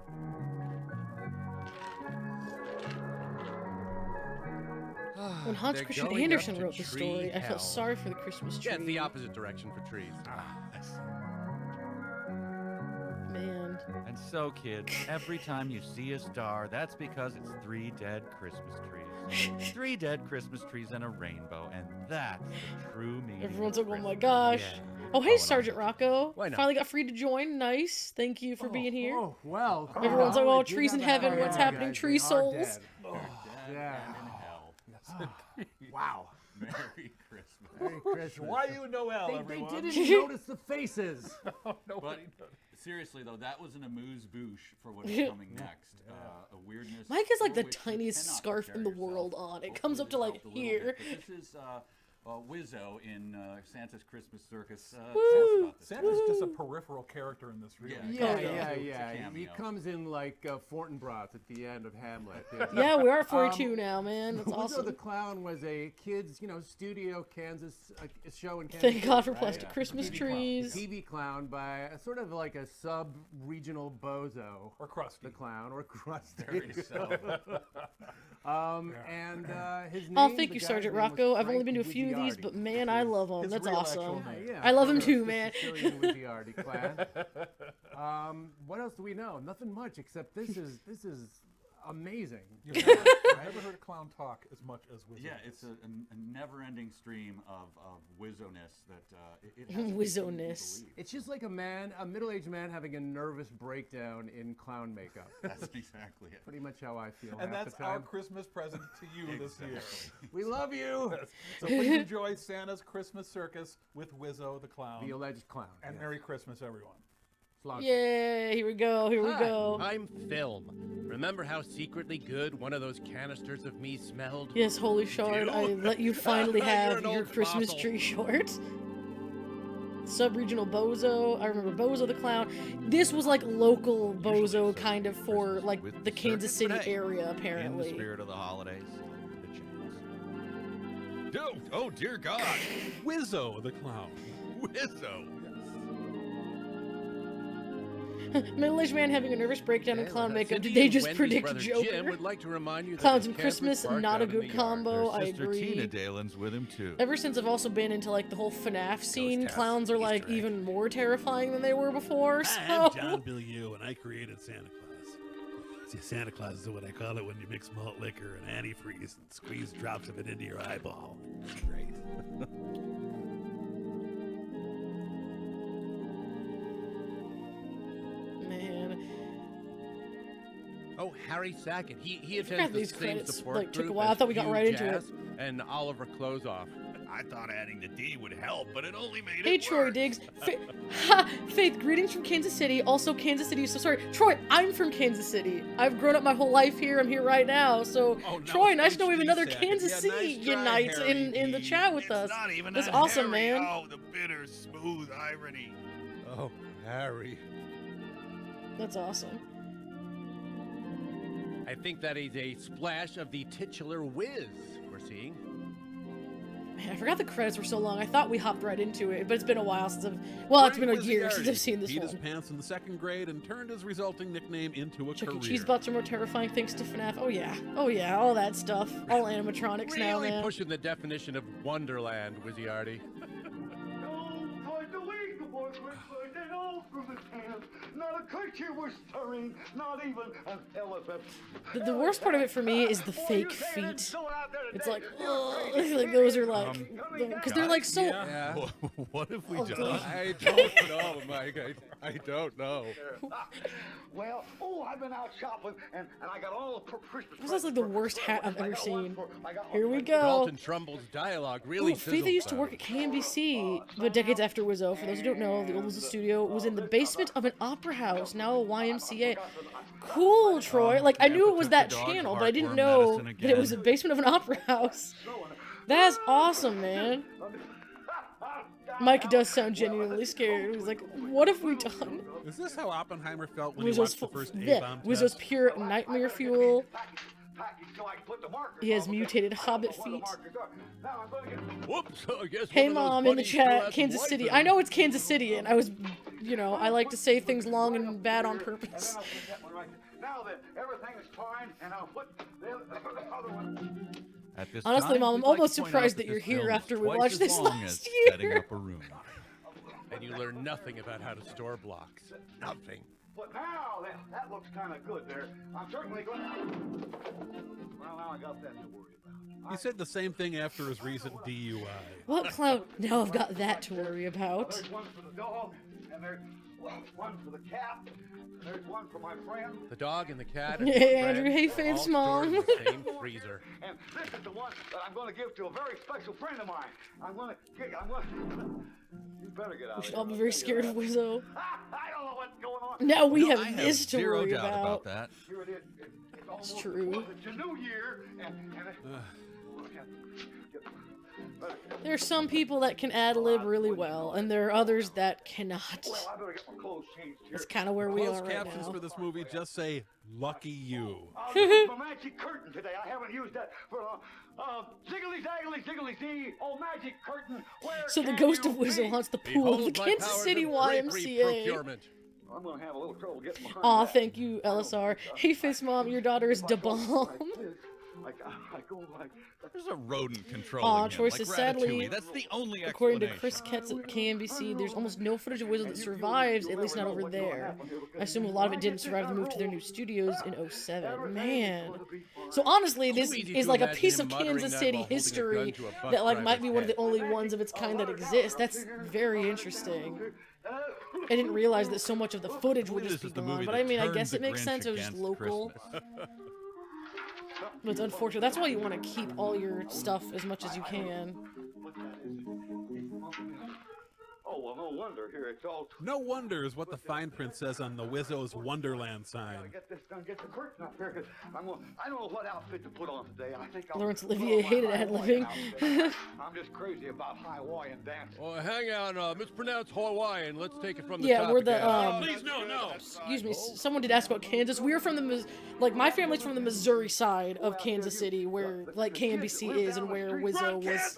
When Hans They're Christian going Andersen up to wrote the tree story, I hell. felt sorry for the Christmas tree. Yeah, it's the opposite direction for trees. Man. And so, kids, every time you see a star, that's because it's 3 dead Christmas trees. 3 dead Christmas trees and a rainbow, and that's the true meaning. Everyone's of like, oh my Christmas. gosh. Yeah. Oh, hey, Sergeant Rocco. Why not? Finally got free to join. Nice. Thank you for being here. Oh, well. Everyone's like, we oh, did trees in have a heaven, party, what's guys. happening, They tree are souls? dead. Yeah. Wow. Merry Christmas. Merry Christmas. Why you Noel, They everyone? didn't notice the faces. But seriously, though, that was an amuse-bouche for what is coming next. A weirdness. Mike has like for the which you tiniest cannot scarf in the prepare world yourself. on. It Hopefully comes up to this like helped a little here. bit. But this is Whizzo in Santa's Christmas Circus. Woo! Santa's just a peripheral character in this, really. Yeah. Yeah. It's a He cameo. comes in like Fortinbras at the end of Hamlet. Yeah, we are at 42 now, man. That's Whizzo awesome. the Clown was a kids, studio Kansas show in Kansas. Thank City, God for right? plastic Christmas TV clown. trees. TV clown by a sort of like a sub-regional bozo. Or Krusty. The clown, or Krusty. Very so. And his name. Oh, thank the you, guy's Sergeant name was Rocco. I've only Frank been to a few of these, Gugliardi. but man, I love them. His That's real awesome. actual name. Yeah, I love him so too, it's the man. Sicilian Gugliardi clan. What else do we know? Nothing much, except this is amazing. I've never heard a clown talk as much as Whizzo. Yeah, it's a never-ending stream of Whizzo-ness that it has to be Whizzo-ness. believed. It's just like a middle-aged man having a nervous breakdown in clown makeup. That's exactly it. Pretty much how I feel. And half that's the our time. Christmas present to you this year. We love you. So please enjoy Santa's Christmas Circus with Whizzo the Clown. The alleged clown. And yes. Merry Christmas, everyone. Slaughter. Yay, here we go, here we Hi, go. I'm Film. Remember how secretly good one of those canisters of me smelled? Yes, holy shard, I let you finally You're have an your old Christmas fossil. tree short. Sub-regional Bozo. I remember Bozo the Clown. This was like local Bozo kind of for like With the Kansas Circus, City but hey, area In the apparently. spirit of the holidays, give it a chance. Oh dear God! Whizzo the Clown. Whizzo. Middle-aged man having a nervous breakdown in Hey, clown makeup. Cindy Did they and just Wendy's predict brother Joker? Jim would like to remind you that Clowns the and campers Christmas, bark not a out in good the yard. combo. I Sister agree. Tina Dalen's with him too. Ever since I've also been into like the whole FNAF scene, clowns are like Easter egg. even more terrifying than they were before. Hi, I'm So John Bilieu, and I created Santa Claus. See, Santa Claus is what I call it when you mix malt liquor and antifreeze and squeeze drops of it into your eyeball. It's great. man, Oh, Harry Sackett. He forgot attends the these same credits, support like, took a group while. I as thought we got Hugh right into it. Jazz and Oliver Closeoff. I thought adding the D would help, but it only made hey it Troy worse. Diggs. Faith, greetings from Kansas City. Also Kansas City. So sorry, Troy. I'm from Kansas City. I've grown up my whole life here. I'm here right now. So Oh, no, Troy, nice to know we have HD another Sackett. Kansas Yeah, City nice try, unite Harry in the D. chat with It's us. not even That's that awesome, Harry. man. Oh, the bitter, smooth irony. Oh, Harry. That's awesome. I think that is a splash of the titular whiz we're seeing. Man, I forgot the credits were so long. I thought we hopped right into it, but it's been a while since I've. Well, it's been a Frank year since Whizziardi I've seen this peed his one. pants in the 2nd grade and turned his resulting nickname into a Chuck E. career. Cheese bots are more terrifying thanks to FNAF. Oh yeah, all that stuff. All animatronics now, Really man. pushing the definition of Wonderland, Whizziardi. No, time to leave before Christmas and all from his hand. Not a creature was stirring, not even an elephant. The worst part of it for me is the fake feet. It's like, oh, like those are like, because they're like so. Yeah. What if we Oh, just... God. I don't know, Mike. I don't know. Well, I've been out shopping, and I got all the Christmas. This is like the worst hat I've ever seen. Here we Dalton go. Trumbull's dialogue really Faith used to work at KMBC, but decades after Whizzo. For those who don't know, the old Whizzo studio was in the basement of an opera house, now a YMCA. Cool, Troy. Like, I knew it was that channel, but I didn't know that it was the basement of an opera house. That's awesome, man. Mike does sound genuinely scared. He's like, what have we done? Is this how Oppenheimer felt when he Whizzo's watched the first yeah, A-bomb Whizzo's test? pure nightmare fuel. He has mutated hobbit feet. Whoops! I guess Hey one of those mom in the bunnies still chat, has Kansas life City. in I it. know it's Kansas City, and I was, you know, I like to say things long and bad on purpose. Now that everything is fine, and I'll put the other one. At this Honestly, time, Mom, I'm we'd like almost to point surprised out that you're this here film is after we twice watched as this long last as year. setting up a room. And you learn nothing about how to store blocks. Nothing. But now that looks kind of good there. I'm certainly going to. Well, now I got that to worry about. He said the same thing after his recent DUI. What clown? Now I've got that to worry about. There's one for the dog, and there's one for the cat, and there's one for my friend. The dog and the cat and Hey, the Andrew, friend hey, are Faith's all stored in mom. the same freezer. And this is the one that I'm going to give to a very special friend of mine. I'm going to. You better get out of here. I'll be very scared of Whizzo. I don't know what's going on. Now we No, have I this to zero worry doubt about about. that. Here it is. It's almost true. It's a new year, and There are some people that can ad lib really well, and there are others that cannot. well, I better get my clothes changed here. That's kind of where we Closed are right captions now. for this movie just say, "Lucky you." This is my magic curtain today. I haven't used that for a ziggly zaggly ziggly zee. Oh, magic curtain. Where So the can ghost you of Whizzo be? haunts the pool of the Behold my Kansas powers City of drapery YMCA. procurement. I'm going to have a little trouble getting behind Aw, that. thank you, LSR. Hey, Faith's mom, your daughter is da bomb. I go like There's a rodent controlling Aw, him, Troy like says, Ratatouille. sadly, That's the only according to explanation. Chris Ketz at KMBC, there's almost no footage of Whizzo that survives, at least not over there. I assume a lot of it didn't survive the move to their new studios in 07. Man. So honestly, this Too easy is to like a imagine piece him of muttering Kansas that City while holding a history gun to a bus that like might be driver's one of the head. only ones of its kind that exists. That's very interesting. I didn't realize that so much of the footage would just This be is the gone, movie but that I mean, I turned guess the it makes Grinch sense. It was just against local. Christmas. But it's unfortunate. That's why you want to keep all your stuff as much as you can. oh well, no wonder here it's all. No wonder is what the fine print says on the Whizzo's Wonderland sign. I get this done, get the curtain up here, because I don't know what outfit to put on today. I think I'll Lawrence put on Olivier my hated Hawaiian ad-libbing. outfit. I'm just crazy about Hawaiian dancing. Oh, hang on, mispronounced Hawaiian. Let's take it from the Yeah, top we're the, again. Please, no. Excuse me, someone did ask about Kansas. We are from the, like, my family's from the Missouri side of Kansas City, where, like, KMBC is and where Whizzo was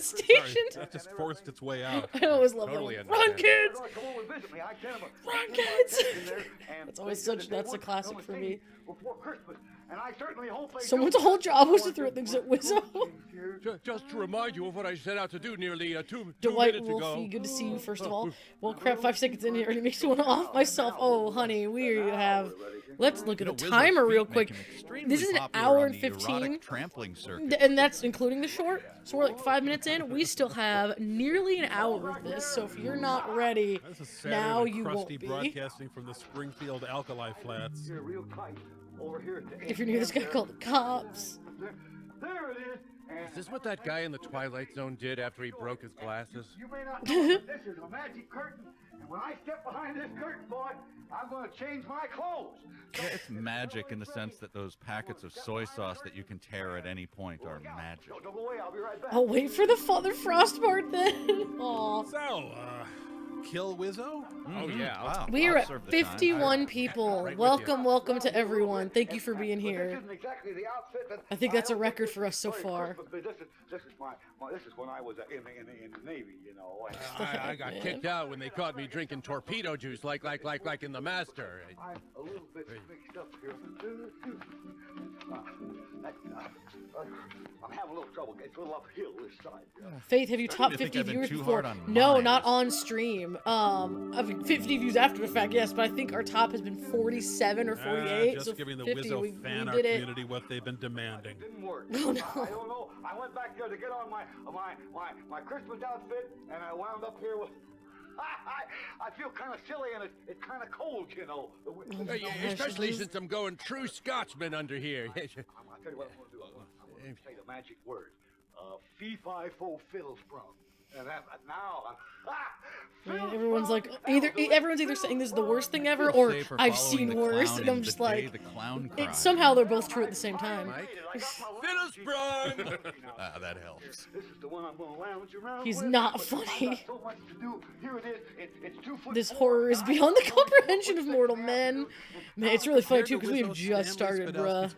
stationed. That just forced its way out. I always love Totally that. understand. Run, kids! Come over and visit me. I can, but Run, I kids! put my in there, and That's always they such- said that's they a classic want for to me. Before Christmas, and I certainly hope they Someone's do. whole job was to throw things at Whizzo. Just to remind you of what I set out to do nearly two Dwight minutes ago. Wolfie, good to see you, first of all. Well, crap, 5 seconds in here, and it makes me want to off myself. Oh, honey, we have... Let's look at the Whizzo's timer real feet quick. make him extremely This is an popular hour on and the 15. erotic trampling circuit. And that's including the short. So we're like 5 minutes in. We still have nearly an hour of this. So if you're not ready, This is Saturday now Night you won't Krusty be. broadcasting from the Springfield Alkali Flats. Here, real tight. Over here at the If you're near this guy called the cops. There it is. And Is this what that guy in the Twilight Zone did after he broke his glasses? you may not know, but this is a magic curtain. And when I step behind this curtain, boy, I'm going to change my clothes. Yeah, it's magic in the sense that those packets of soy sauce that you can tear at any point are magic. Don't go away. I'll be right back. I'll wait for the Father Frost part then. Aw. So, kill Whizzo? Oh yeah. Wow, We are I'll at serve the time. 51 people. Right with Welcome, welcome to everyone. Thank you for being But this here. isn't exactly the outfit that I think that's a record for us so Sorry, far. Christmas, but this is when I was in the Navy, you know. I got Man. kicked out when they caught me drinking torpedo juice like in the Master. I'm a little bit mixed up here. I'm having a little trouble. It's a little uphill this side. Faith, have you topped I think 50 I've been viewers too before? hard on No, mine. not on stream. I mean, 50 views after the fact, yes, but I think our top has been 47 or 48. Just so giving the 50, Whizzo we fan art did it. community what they've been demanding. Didn't work. Oh, no. I don't know. I went back there to get on my Christmas outfit, and I wound up here with. I feel kind of silly, and it's kind of cold, you know. Especially since I'm going true Scotsman under here. I'll tell you what I'm going to do. I'm going to say the magic word. Fee-fi-fo fiddle-sprung. And that, now, Man, everyone's like, everyone's either saying this is the worst thing ever, or Say for I've following seen the worse, clown and I'm into just the day like, the clown cried. somehow they're both true at the same time. Fiddle-sprung! Ah, that helps. This is the one I'm going to lounge around He's with, not but funny. I've got so much to do. Here it is. It's 2 foot. This horror is beyond the comprehension of mortal men. Man, it's really funny too, because we've just started, bruh.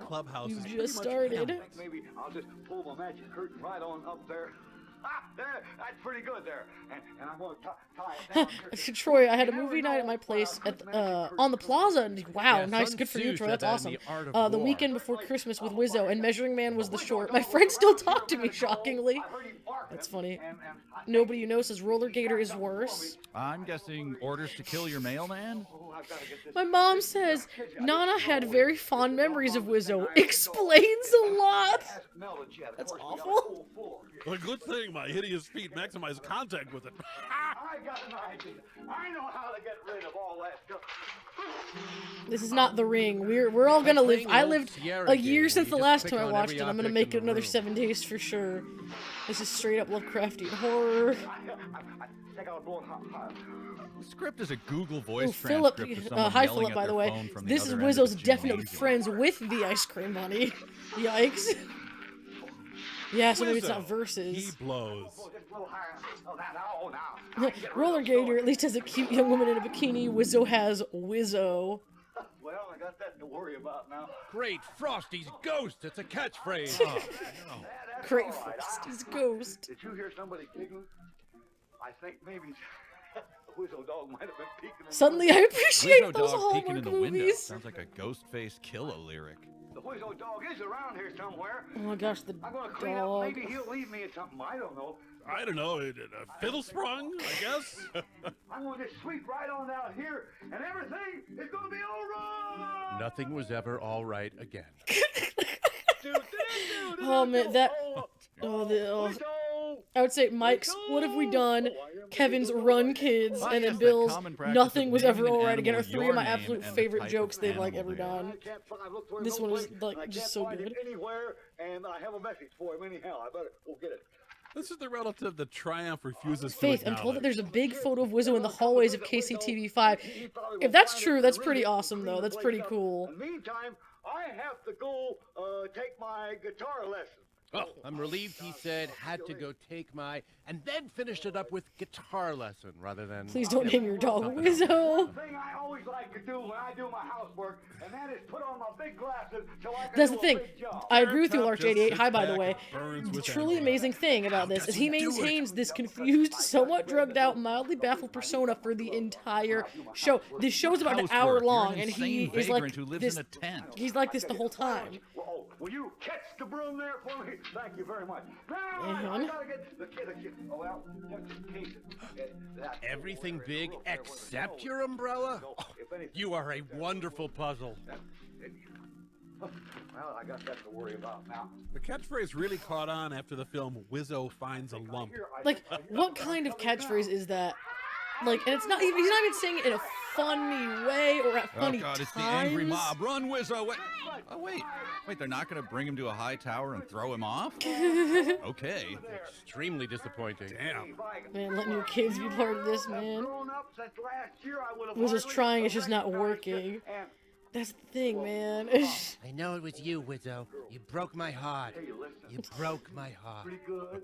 You just started. Maybe I'll just pull my magic curtain right on up there. There, that's pretty good there. And I'm going to tie it down. Troy, I had a movie night at my place at on the plaza, and wow, Yeah, nice, Sun good for Tzu you, Troy. said That's that in awesome. The Art of The War. weekend before Christmas with Whizzo, and Measuring Man was the short. My friends still talk to me, shockingly. That's funny. Nobody you know says Roller Gator is worse. I'm guessing Orders to Kill Your Mailman? My mom says Nana had very fond memories of Whizzo. Explains a lot. That's awful. Well, good thing my hideous feet maximize contact with it. I got an idea. I know how to get rid of all that stuff. This is not The Ring. We're all gonna live. I old lived Sierra a game year where since you the just last pick time I on watched every it. I'm gonna object make in it the another room. 7 days for sure. This is straight up Lovecraftian horror. I think I'll blow it hot. The script is a Google voice Oh, Philip, transcript of someone hi yelling Philip, at by their the way. phone from the This is other end of Wizzo's the definite gymnasium. friends with the ice cream bunny. Yikes. Yeah, so maybe it's not He versus. blows. Oh, just a little higher. Oh, now. Roller Gator at least has a cute young woman in a bikini. Whizzo has Whizzo. Well, I got that to worry about now. Great Frosty's ghost! It's a catchphrase. That's Great all right. Frosty's ghost. Did you hear somebody giggling? I think maybe Whizzo Dog might have been peeking. Suddenly I appreciate Whizzo those dog peeking in Hallmark the window. movies. Sounds like a Ghost-Face Killa lyric. The Whizzo Dog is around here somewhere. Oh my gosh, the I'm gonna clean up. dog. Maybe he'll leave me at something. I don't know. I don't know, a fiddle sprung, I guess. I'm gonna just sweep right on out here, and everything is gonna be all right. Nothing was ever all right again. Oh man, that. Oh, I would say Mike's What Have We Done, Kevin's Run Kids, Ah, and yes, then that Bill's common practice Nothing of Was Ever naming an Alright Again are animal three of my your name absolute and the favorite type jokes of they've like animal ever they are. done. I've looked for it This no one is place, like and I just can't so find good. it anywhere, and I have a message for him anyhow. I better go get it. This is the relative that Triumph refuses Faith, to I'm told that acknowledge. there's a big photo of Whizzo in the hallways of KCTV5. If that's true, that's pretty awesome, though. That's pretty cool. In the meantime, I have to go take my guitar lesson. Oh, I'm relieved he said had to go take my, and then finished it up with guitar lesson rather than. Please don't name your dog One Whizzo. thing I always like to do when I do my housework, and that is put on my big glasses so I can That's do the thing. a big job. I agree with you, Aircraft Larch88. just Hi, sits by the back way. and burns The with truly envy. amazing thing about this is he maintains this confused, somewhat drugged out, mildly baffled persona for the entire show. This show's about an hour Housework. long, You're an and he insane is like vagrant who lives this. in a tent. He's like this the whole time. Oh, will you catch the broom there for me? Thank you very much. Now, I Mhm. gotta get the kid. Oh, well, just in case. That's Everything big except your umbrella? Oh, you are a wonderful puzzle. Well, I got that to worry about now. The catchphrase really caught on after the film Whizzo Finds a Lump. Like, what kind of catchphrase is that? Like, and it's not even, he's not even saying it in a funny way or at funny Oh god, it's the times. angry mob. Run, Whizzo! Wait. Oh wait, they're not gonna bring him to a high tower and throw him off? Okay. Extremely disappointing. Damn. Man, letting your kids be part of this, man. Grown up since last year, I would have Was just hardly trying, it's just not recognized you. working. And That's the thing, man. I know it was you, Whizzo. You broke my heart. hey, listen, You broke my heart. pretty good.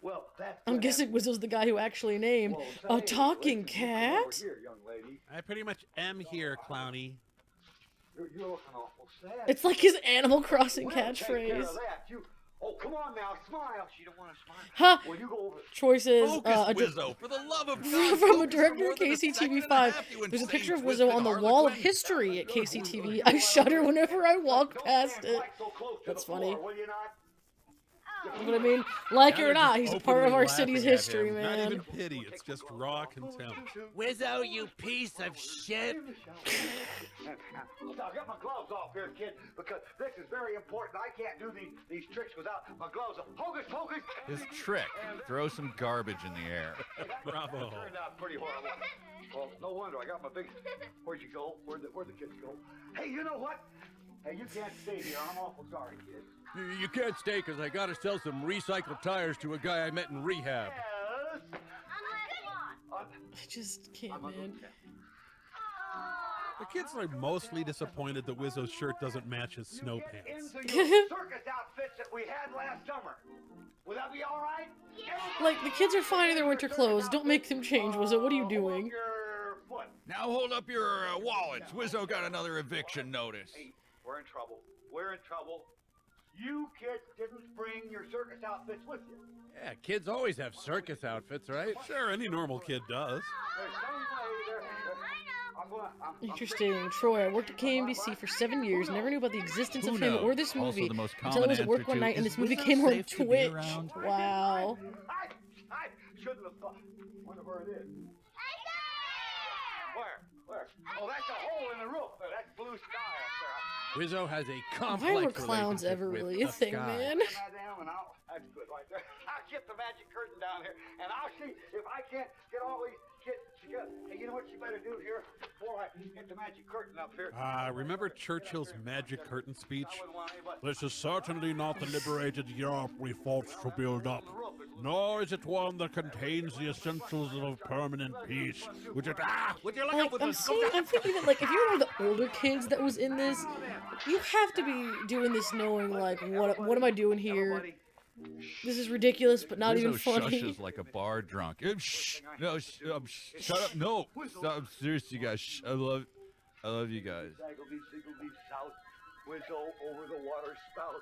Well, that's I'm guessing Whizzle's the guy who actually named a talking cat. Here, young lady. I pretty much am here, Clowny. You're looking awful sad. It's like his Animal Crossing We'll take care catchphrase. of that. Oh, come on now, smile. She don't want to smile. Huh? Well, you go over. Troy says, Focus, a di- Whizzo! For the love of God! from a focus director for of more than a second and a KCTV5. half, you There's a insane picture of twisted Whizzo on the harlequin. wall of history at KCTV. I shudder whenever I walk Don't past stand it. quite so close to That's the funny. floor, will you not? But I mean, like it Now or they're not, just he's a part of openly our laughing city's at history, him. Not man. even pity, it's just raw contempt. Whizzo, you piece of shit. I'll get my gloves off here, kid, because this is very important. I can't do these tricks without my gloves on. Hocus pocus! His trick, throw some garbage in the air. Bravo. Turned out pretty horrible. Well, no wonder. I got my big... Where'd you go? Where'd the kids go? Hey, you know what? Hey, you can't stay here. I'm awful sorry, kid. You can't stay because I gotta sell some recycled tires to a guy I met in rehab. Yes. I just can't, man. The kids are mostly disappointed that Whizzo's shirt doesn't match his snow pants. Into your circus outfits that we had last summer. Would that be all right? Like, the kids are finding their winter clothes. Don't make them change, Whizzo. What are you doing? Your foot. Now hold up your wallets. Whizzo got another eviction notice. Hey, we're in trouble. We're in trouble. You kids didn't bring your circus outfits with you. Yeah, kids always have circus outfits, right? Sure, any normal kid does. There's some way there. I'm Interesting. Troy, I worked at KMBC for 7 years. Never knew about the existence Who of him knows? or this Also, movie the most until I was common at work answer one to, night and is this movie Whizzo came on safe to be Twitch. around? Wow. I shouldn't have thought. Wonder where it is. Where? Oh, that's a hole in the roof. That's blue sky up there. Whizzo has a complex Why were clowns relationship ever with really a the thing, sky. man? That's good right there. I'll get the magic curtain down here, and I'll see if I can't get all these kids together. Hey, you know what you better do here before I get the magic curtain up here? Remember Churchill's magic curtain speech? I wouldn't want anybody. This is certainly not the liberated Europe we fought to build up, nor is it one that contains the essentials of permanent peace. Would you Like, I'm thinking that, like, if you're one of the older kids that was in this, you have to be doing this knowing, like, what am I doing here? This is ridiculous, but not even Whizzo funny. shushes like a bar drunk. Shh. No, shut up. No. Stop. Seriously, guys. Shh. I love you guys. Saggleby, Siggleby, South, Whizzo over the water spout.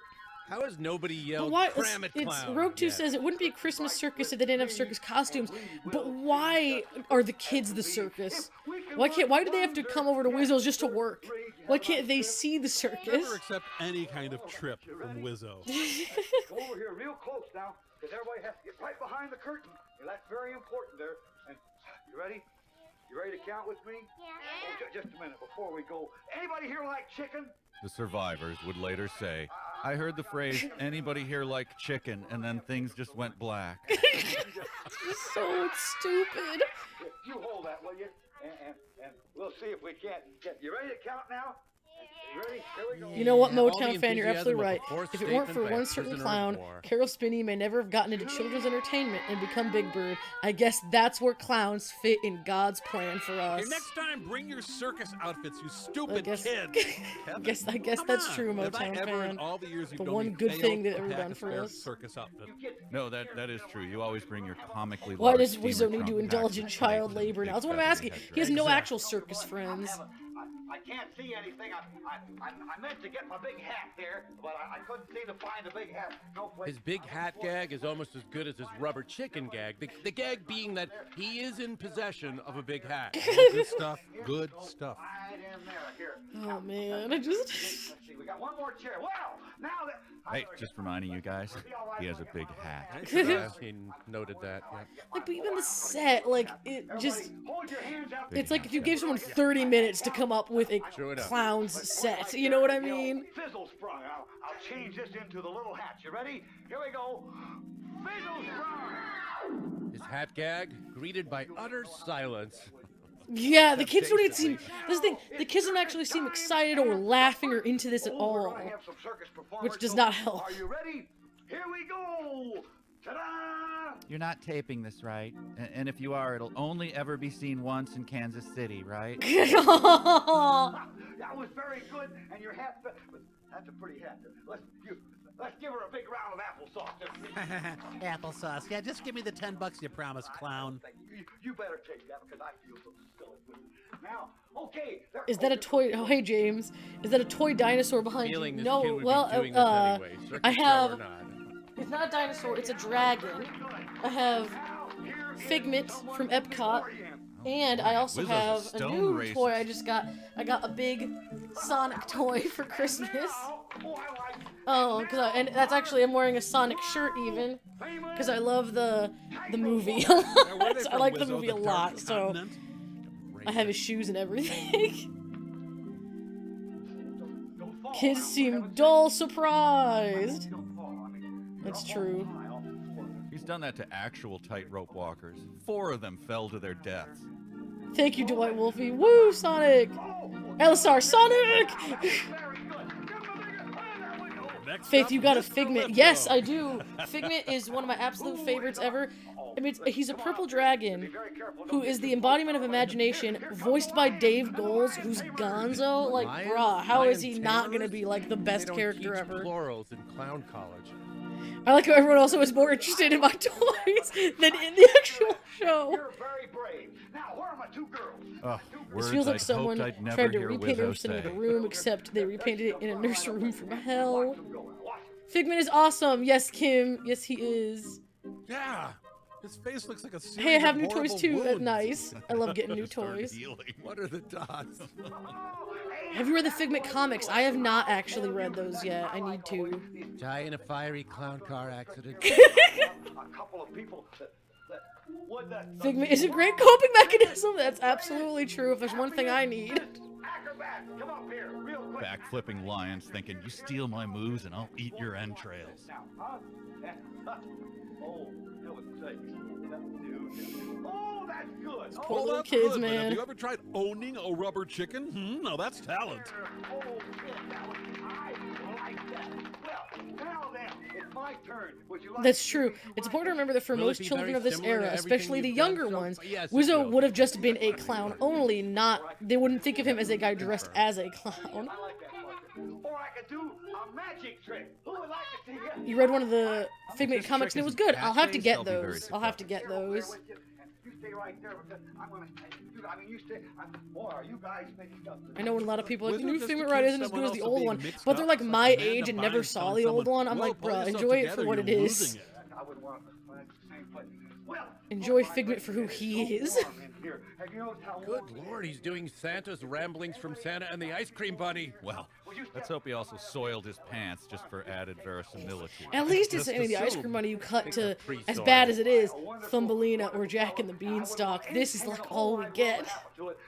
How has nobody But yelled, why? cram it, It's clown? Rogue 2 yet? says it wouldn't be a Christmas circus if they didn't have circus costumes. But why are the kids the circus? Why do they have to come over to Whizzo's just to work? Why can't they see the circus? never accept any kind of trip from Whizzo? Go over here real close now, because everybody has to get right behind the curtain. And that's very important there. And you ready? You ready to count with me? Yeah. Oh, just a minute before we go. Anybody here like chicken? The survivors would later say, I heard the phrase, anybody here like chicken, and then things just went black. So stupid. You hold that, will you? And we'll see if we can't get. You ready to count now? You ready? Here we go. You know what, Yeah, all the Motown fan, you're enthusiasm absolutely of the right. fourth If it weren't for statement by a one certain prisoner of clown, war. Carol Spinney may never have gotten into children's entertainment and become Big Bird. I guess that's where clowns fit in God's plan for us. Hey, next time, bring your circus outfits, you stupid guess- kid. I guess that's true, Have I Motown ever, in fan. all the years you've The known one me, good failed thing to that ever pack done a for spare us. circus outfit? No, that is true. You always bring your comically Why large does Whizzo steamer need to trunk indulge in packed with child snakes and labor now? big That's what I'm feathery asking. head He has no dragons. actual circus friends. I can't see anything. I meant to get my big hat there, but I couldn't seem to find the big hat. No place. His big hat gag is almost as good as his rubber chicken gag. The gag being that he is in possession of a big hat. Good stuff. Good stuff. Right in there. Here. Oh man, I just. Let's see. We got one more chair. Well, now that. Hey, just reminding you guys, he has a big hat. Yeah, he noted that. Yeah. Like, but even the set, like, it just. Hold your hands out. It's like if you gave someone 30 minutes to come up with a True enough. clown's set. You know what I mean? Fizzle sprung. I'll change this into the little hat. You ready? Here we go. Fizzle sprung. His hat gag greeted by utter silence. Yeah, the kids don't even seem. This thing, the kids don't actually seem excited or laughing or into this at We're all. gonna have some circus performers, Which does so not help. Are you ready? Here we go. Ta-da! You're not taping this, right? And if you are, it'll only ever be seen once in Kansas City, right? That was very good, and your hat. That's a pretty hat. Let's give her a big round of applesauce. Applesauce. Yeah, just give me the $10 you promised, clown. You better take that because I feel so silly with it. Now, okay. Is that a toy? Oh, hey James, is that a toy dinosaur behind Feeling you? this No, kid would well, be doing this anyway. Circus I show have. or not. It's not a dinosaur. It's a dragon. I have Figment from Epcot, and I also Whizzo's a have a stone new racist. toy. I got a big Sonic toy for Christmas. Oh, and that's actually, I'm wearing a Sonic shirt even, because I love the movie a lot. I like the movie a lot, so I have his shoes and everything. Kids seem dull surprised. That's true. He's done that to actual tightrope walkers. 4 of them fell to their deaths. Thank you, Dwight Wolfie. Woo, Sonic! LSR, Sonic! Faith, you got a Figment. Yes, I do. Figment is one of my absolute favorites ever. I mean, he's a purple dragon who is the embodiment of imagination, voiced by Dave Goelz, who's Gonzo. Like, bruh, how is he not gonna be like the best character ever? Plurals in clown college. I like how everyone also is more interested in my toys than in the actual show. You're very brave. Now, where are my 2 girls? Oh, This feels like someone tried to repaint everything in the room, except they repainted it in a nursery room from hell. Figment is awesome. Yes, Kim. Yes, he is. Yeah. His face looks like a series Hey, I have of new toys horrible too. wounds. Nice. I love getting new Start toys. healing. What are the dots? Have you read the Figment comics? I have not actually read those yet. I need to. Die in a fiery clown car accident. A couple of people that would that Figment is a great coping mechanism. That's absolutely true. If there's one thing I need. acrobat, come up here, real quick. Backflipping lions thinking, you steal my moves and I'll eat your entrails. Now, huh? Oh, heaven's sakes. Oh, that's good. Poor Well, little that's kids, good, but man. have you ever tried owning a rubber chicken? Now that's talent. Oh, that was, I like that. Well, now then, it's my turn. Would you like That's to true. see me It's do important to my remember that for Will it most be children very of this similar to era, everything especially the you've done younger so ones, far? Yes, it Whizzo will. would have just been a clown only, not, they wouldn't think of him as a guy dressed as a clown. I like that part. Or I could do a magic trick. Who would like to see it? You read one of the Figment This comics and trick it was is good. I'll have to cat-based, get I'll be very those. I'll have to get those. You stay right there because I'm gonna. I mean, you stay. Boy, are you guys mixed up? I know when a lot of people are like, the Wizzo new just Figment accused ride isn't as someone good as the else of old being one, mixed but they're up. like It's my like age and never Amanda saw Bynes the telling old one. I'm someone, like, "Well, pull bruh, yourself enjoy it together, for what it you're is. losing it." I wouldn't want to find the same place. Well, Enjoy Figment for who he is. Have you noticed how Good Lord, he's doing Santa's ramblings from Santa and the Ice Cream Bunny. Well, let's hope he also soiled his pants just for added verisimilitude. At least it's Just any of the ice assume cream money you cut it's to, a free as story. bad as it is, Thumbelina or Jack and the Beanstalk. This is like all we get.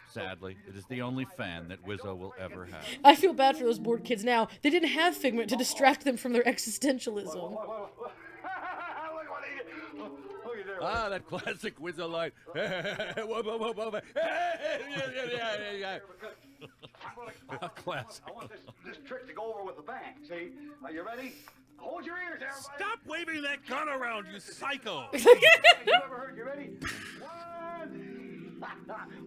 Sadly, it is the only fan that Whizzo will ever have. I feel bad for those bored kids now. They didn't have Figment to distract them from their existentialism. Look what he did. Look at there. Ah, that classic Whizzo line. Whoa, whoa, whoa, whoa, whoa. Classic. I want this trick to go over with a bang. See? Are you ready? Hold your ears, everybody. Stop waving that gun around, you psycho! You ever heard? You ready? 1.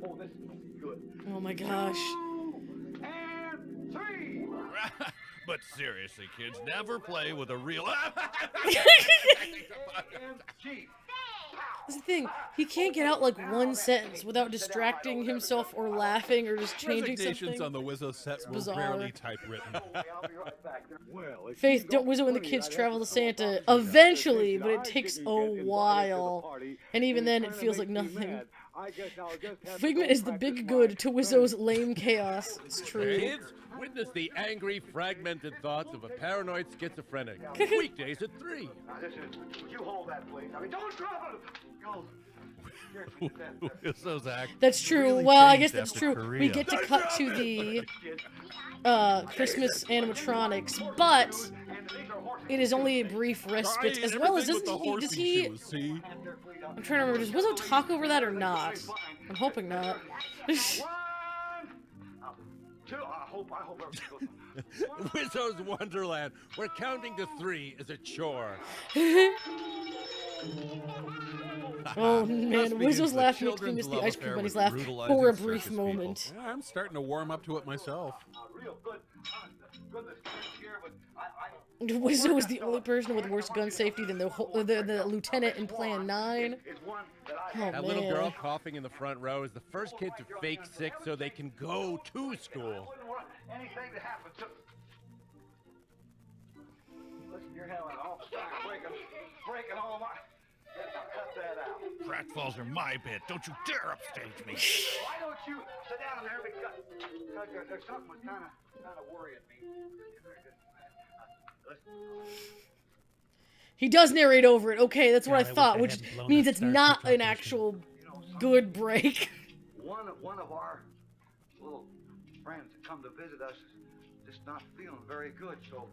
Oh, this is good. Oh my gosh. 2 and 3. But seriously, kids, never play with a real. And G. That's the thing. He can't get out like one sentence without distracting himself or laughing or just changing Resignations something. on the Whizzo set were bizarre. rarely typewritten. I'll be right back. Well, if Faith, don't Whizzo and the kids travel to Santa eventually, but it takes a while. And even then, it feels like nothing. Figment is the big good to Whizzo's lame chaos. It's true. Kids, witness the angry, fragmented thoughts of a paranoid schizophrenic. Weekdays at 3. Now, this is, you hold that, please. I mean, don't drop it. Go. Whizzo's act. That's true. really Well, I guess changed that's after true. Korea. We get to cut to the Christmas animatronics, but it is only a brief respite, as well as does he? See? I'm trying to remember. Does Whizzo talk over that or not? I'm hoping not. 1, 2. I hope everything goes. Whizzo's Wonderland, where counting to 3 is a chore. Oh man, Thus begins Whizzo's the laugh makes me children's miss the love ice cream affair bunny's with laugh brutalizing for a circus brief people. moment. Yeah, I'm starting to warm up to it myself. Real good. Goodness, here, but Whizzo is the only person with worse gun safety than the lieutenant in Plan 9. it's one that I Oh That little girl man. coughing in the front row is the first kid to fake sick so they can go to school. wouldn't want anything to happen to. Listen, you're having all breaking all my. Now cut that out. Pratfalls are my bit. Don't you dare upstage me. Why don't you sit down there because there's something that's kind of worrying me. He does narrate over it. Okay, that's what I God, I wish thought, I which hadn't blown means that it's Star not Trek an audition. actual good break. One of our little friends that come to visit us is just not feeling very good, so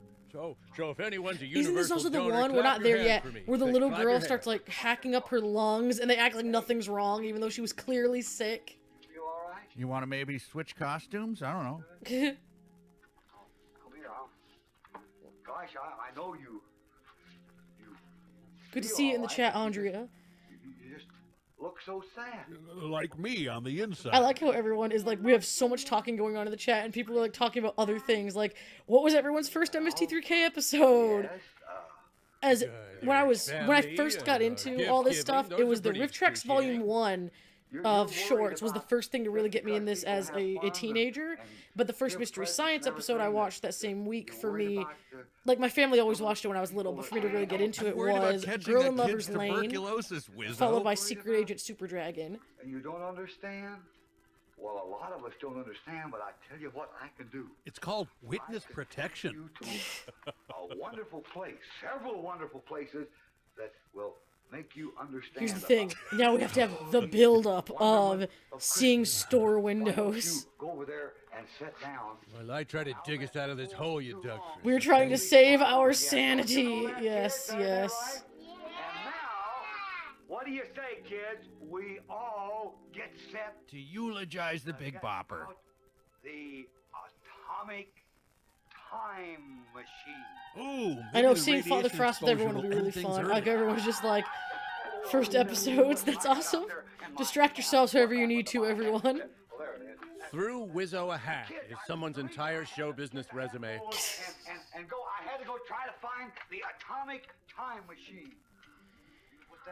So if anyone's a universal Isn't this also the donor, one, we're clap not your there hands yet, for me. where the Say, little clap girl your starts hands. like hacking up her lungs and they act like nothing's wrong even though she was clearly sick? you all right? You want to maybe switch costumes? I don't know. Come here. Gosh, I know you. Good to feel see you all in the right. chat, Andrea. You just look so sad. Like me on the inside. I like how everyone is like, we have so much talking going on in the chat and people are like talking about other things. Like, what was everyone's first MST3K episode? Yes, As when I family, first got into gift all this giving, stuff, those it are was the pretty RiffTrax Volume excruciating. 1 you're of worried shorts was the about first thing to really just get me in this because as people have a fun teenager. and But the first give Mystery presents Science and episode I everything watched that same week you're for worried me, about the- like my family always watched it when I was little, but for me to really get into it Worried about was catching Girl a in kid's Lover's Lane, tuberculosis, Whizzo. followed by Secret Agent Super Dragon. And you don't understand? Well, a lot of us don't understand, but I tell you what I can do. It's called witness I can protection. take you to a wonderful place, several wonderful places that will make you understand. Here's the thing, now we have to have the build-up of seeing store windows. Go over there and sit down. Well, I try to dig us out of this hole you dug for us. We're trying to save our sanity. Yes, yes. And now, what do you say, kids? We all get set To eulogize the Big Bopper. about the atomic time machine. Ooh, I know maybe the seeing Father radiation Frost with everyone would be exposure will really end things fun. early. Like everyone's just like, first episodes, that's awesome. Distract yourselves however you need to, everyone. Well, there it is. Through Whizzo a hat is someone's entire show business resume. And go. I had to go try to find the atomic time machine.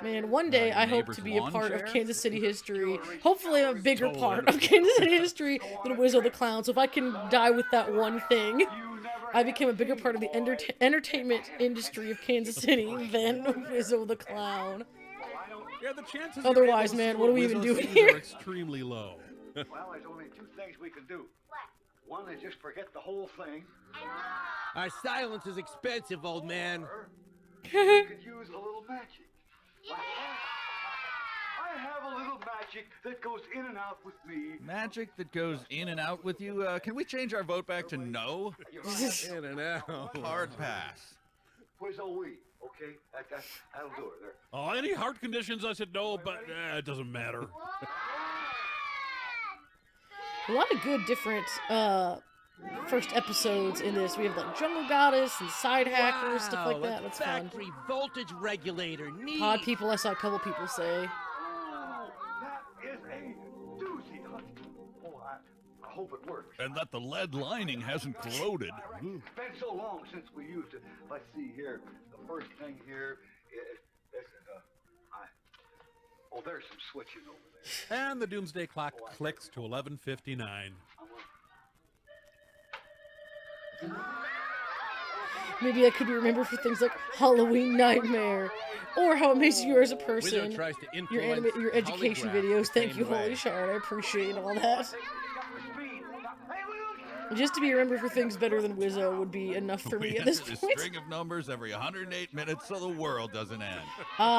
Man, one day I hope neighbor's to be a lawn part of chair? Kansas City history. Hopefully a bigger part of Kansas City history than Whizzo the Clown. So if I can die with that one thing, I became a bigger part of the entertainment industry of Kansas City than Whizzo the Clown. Yeah, the chances Otherwise, you're able man, to what are we see even Whizzo doing scenes here? are extremely low. Well, there's only two things we can do. One is just forget the whole thing. Our silence is expensive, old man. We could use a little magic. I have a little magic that goes in and out with me. Magic that goes in and out with you. Can we change our vote back to no? In and out. Hard pass. Where's all we? Okay, that'll do it. There. Oh, any heart conditions? I said no, but it doesn't matter. A lot of good different first episodes in this. We have like Jungle Goddess and Side Hackers, stuff like that. That's fun. Factory voltage regulator. Neat. Pod people, I saw a couple people say. That is a doozy. Oh, I hope it works. And that the lead lining hasn't corroded. It's been so long since we used it. Let's see here. The first thing here is this is oh, there's some switching over there. And the doomsday clock clicks to 11:59. Maybe I could be remembered for things like Halloween Nightmare, or how amazing you are as a person. Whizzo tries to Your influence your education polygraph videos. the Thank same you, way. Holy Shard. I appreciate all that. Hey, Just to be remembered for things better than Whizzo would be enough for me We at this enter a point. string of numbers every 108 minutes so the world doesn't end.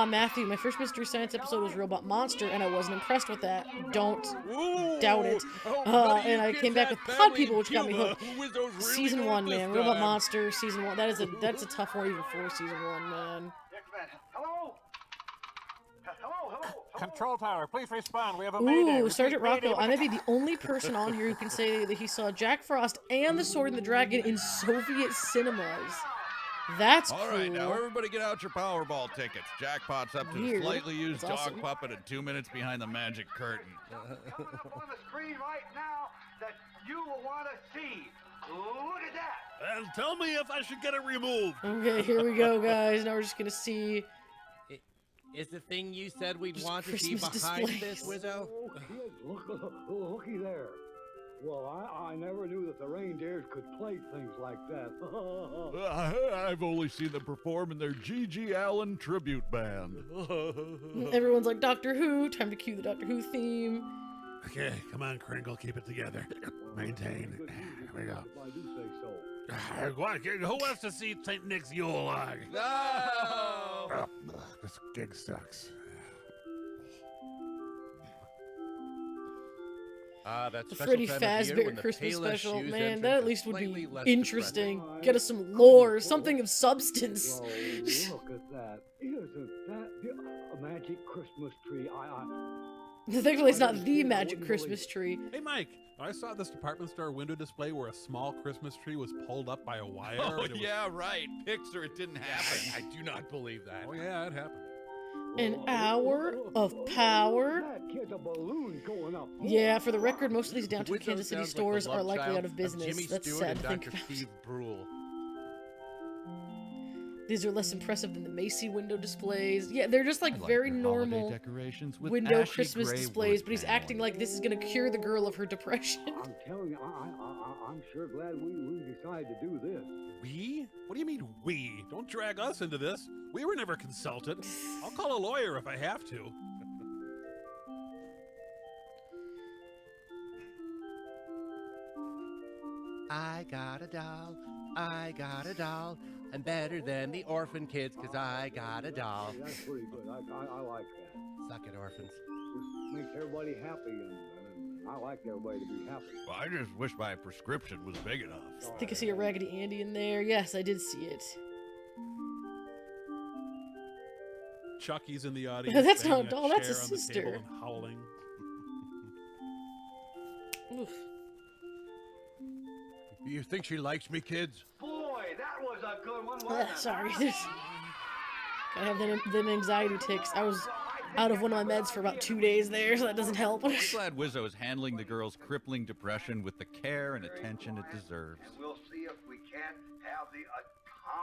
Matthew, my first Mystery Science episode was Robot Monster, and I wasn't impressed with that. Don't doubt it. And I came back with Pod People, which got me hooked. Season 1, man. Robot Monster, Season 1. That's a tough one even for Season 1, man. hello? Hello? Control tower, please respond. We have a mayday. Ooh, Sergeant Rocco, I may be the only person on here who can say that he saw Jack Frost and the Sword and the Dragon in Soviet cinemas. That's All cool. right, now everybody get out your Powerball tickets. Jackpot's up to Weird. the slightly used That's dog awesome. puppet and 2 minutes behind the magic curtain. Coming up on the screen right now that you will want to see. Look at that. And tell me if I should get it removed. Okay, here we go, guys. Now we're just gonna see. Is the thing you said we'd Just want to see Christmas behind displays. this, Whizzo? Oh, kid, looky there. Well, I never knew that the reindeers could play things like that. I've only seen them perform in their G.G. Allen tribute band. Everyone's like Doctor Who. Time to cue the Doctor Who theme. Okay, come on, Kringle, keep it together. Maintain. Here we go. If I do say so. Who wants to see St. Nick's Yule log? No! This gig sucks. That The special Freddy time of year Fazbear when the Christmas Payless special, shoes man, entrance that at is least would slightly be less interesting. depressing. Get us some lore, something of substance. Whoa, look at that. Isn't that a magic Christmas tree? Thankfully, it's not the magic Christmas tree. Hey, Mike, I saw this department store window display where a small Christmas tree was pulled up by a wire. Oh, and it was- yeah, right. Picture it didn't happen. I do not believe that. Oh, yeah, it happened. An hour of power. That kid's a balloon going up. Yeah, for the record, most of these downtown Whizzo Kansas City sounds like the stores are love likely child out of business. Jimmy That's Stewart sad and to think Dr. about. Steve Brule. These are less impressive than the Macy window displays. Yeah, they're just like I like very their holiday normal decorations with window ashy Christmas gray displays, wood but he's paneling. acting like this is gonna cure the girl of her depression. I'm telling you, I'm sure glad we decided to do this. We? What do you mean, we? Don't drag us into this. We were never consulted. I'll call a lawyer if I have to. I got a doll, I got a doll. I'm better than the orphan kids because I got a doll. Hey, that's pretty good. I like that. Suck it, orphans. Just makes everybody happy, and I like everybody to be happy. Well, I just wish my prescription was big enough. I think I see a Raggedy Andy in there. Yes, I did see it. Chucky's in the audience. That's not a banging doll, that's a chair on the sister. table and howling. Oof. You think she likes me, kids? Boy, that was a good one, wasn't it? Sorry, there's... Gotta have them anxiety ticks. I was out of one of my meds for about 2 days there, so that doesn't help. I'm glad Whizzo is handling the girl's crippling depression with the care and attention it deserves. And we'll see if we can't have the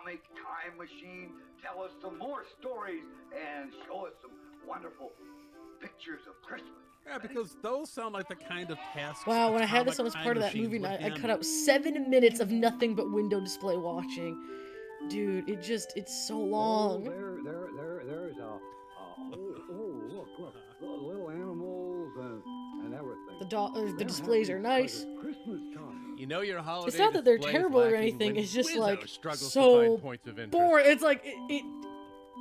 atomic time machine tell us some more stories and show us some wonderful pictures of Christmas. Yeah, because those sound like the kind of tasks. Wow, when I had this on atomic as part of time that movie machines night, would I cut handle. out 7 minutes of nothing but window display watching. Dude, it's so long. There's look, little animals and everything. The displays are nice. Christmas time. You know your holiday It's not that they're display is terrible or lacking anything, when it's just Whizzo like struggles so to find points of interest. boring. It's like it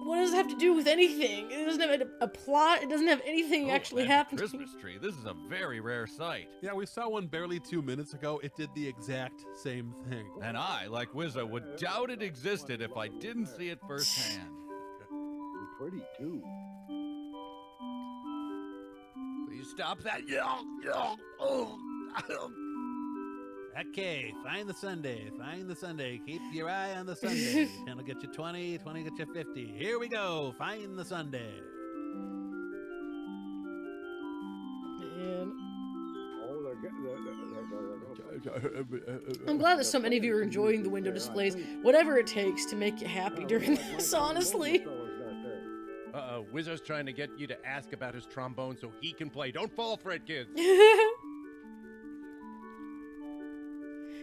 what does it have to do with anything? It doesn't have a plot. It doesn't have anything actually Oh, and the happening. Christmas tree. This is a very rare sight. Yeah, we saw one barely 2 minutes ago. It did the exact same thing. And I, like Whizzo, would doubt it existed if I didn't see it firsthand. Pretty too. Please stop that. Okay, find the Sunday. Find the Sunday. Keep your eye on the Sunday. 10 will get you 20, 20 get you 50. Here we go. Find the Sunday. Man. Oh, I'm glad that so many of you are enjoying the window displays. Whatever it takes to make you happy during this, honestly. Uh-oh, Whizzo's trying to get you to ask about his trombone so he can play. Don't fall for it, kids.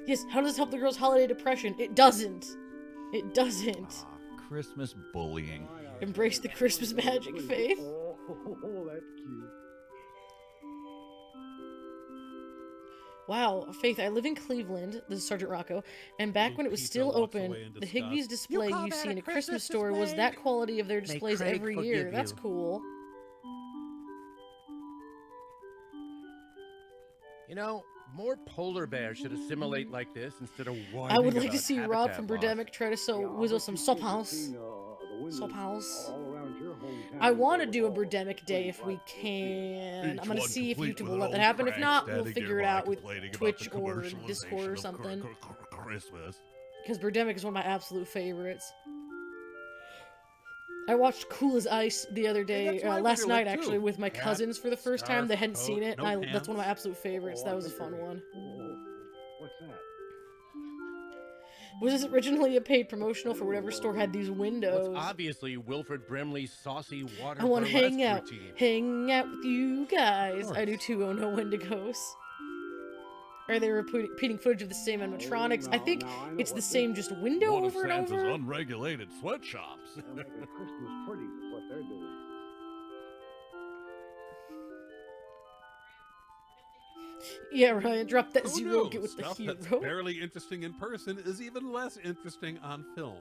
Yes, how does this help the girl's holiday depression? It doesn't. It doesn't. Christmas bullying. Embrace the Christmas magic, Faith. Oh, that's cute. Wow, Faith, I live in Cleveland, this is Sergeant Rocco, and back when it was Pizza still walks open, away in the Higbee's disgust. display You call you that see a in a Christmas Christmas store was display? that quality of their displays Craig every forgive year. That's you. cool. You know, more polar bears should assimilate like this instead of I whining would like to about see Rob from habitat loss. Birdemic try to sell Yeah, Whizzo I'll some bet sop you've house. seen, the windows Sop house. all around your hometown. I want to So do a it's all Birdemic day if we pretty can. Each I'm gonna one see if complete YouTube with will an let that old happen. If crank not, we'll standing figure it nearby out with complaining about Twitch the or Discord or commercialization of something. Christmas. Because Birdemic is one of my absolute favorites. I watched Cool as Ice the other day, that's my last favorite night too. actually, with my Hat, cousins for the first time. They hadn't scarf, seen it, coat, and no that's one of my pants. absolute favorites. That was a fun one. What's that? Was this originally a paid promotional for whatever store had these windows? What's obviously Wilfred Brimley's saucy water I want to hang burlesque out, routine. hang out with you guys. I do too. Oh no, Wendigos. Are they repeating footage of the same animatronics? I think it's the same, just window One of over and Santa's over. unregulated sweatshops. They're making Christmas pretty is what they're doing. Yeah, Ryan, drop that Who zero, knew? get with the Stuff that's hero. barely interesting in person is even less interesting on film.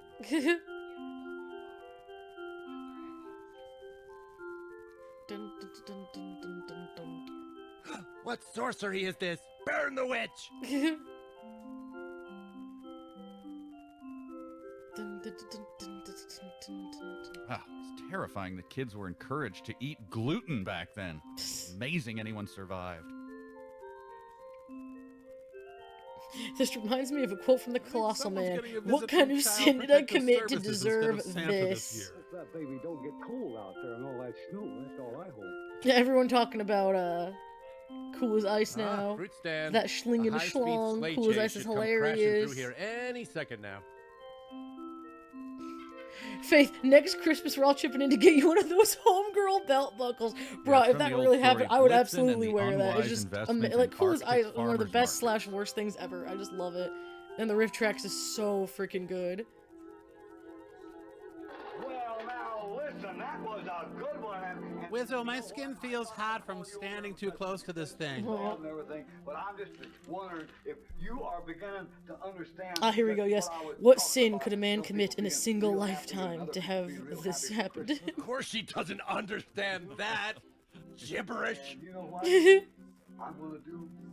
Dun, dun, dun, dun, dun, dun, dun. What sorcery is this? Burn the witch! Dun, dun, dun, dun, dun, dun, dun, dun. Ah, it's terrifying that kids were encouraged to eat gluten back then. Amazing anyone survived. This reminds me of a quote from the Colossal Someone's Man. getting a What visit kind from of Child sin did I Protective commit to Services deserve instead of Santa this this? year. That baby don't get cold out there and all that snow. That's all I hope. Yeah, everyone talking about Cool as Ice now. Fruit stand. That schling A and high-speed schlong. sleigh Cool as chase Ice is should come crashing hilarious. through here any second now. Faith, next Christmas we're all chipping in to get you one of those homegirl belt buckles. Bro, if from that the old really happened, story, I would Blitzen and absolutely the wear that. It's unwise just investment like in Cool as Ice, Arctic one of the farmers best markets. / worst things ever. I just love it. And the RiffTrax is so freaking good. Well, now listen, that was a good one. And Whizzo, my skin feels hot from standing too close to this thing. and everything, but I'm just wondering if you are beginning to understand. Ah, here we go, yes. what I was What talking sin about. could a man Some commit people in a being single real happy and lifetime other to people have being real this happy for happen? Christmas. Of course she doesn't understand that. Gibberish. You know what?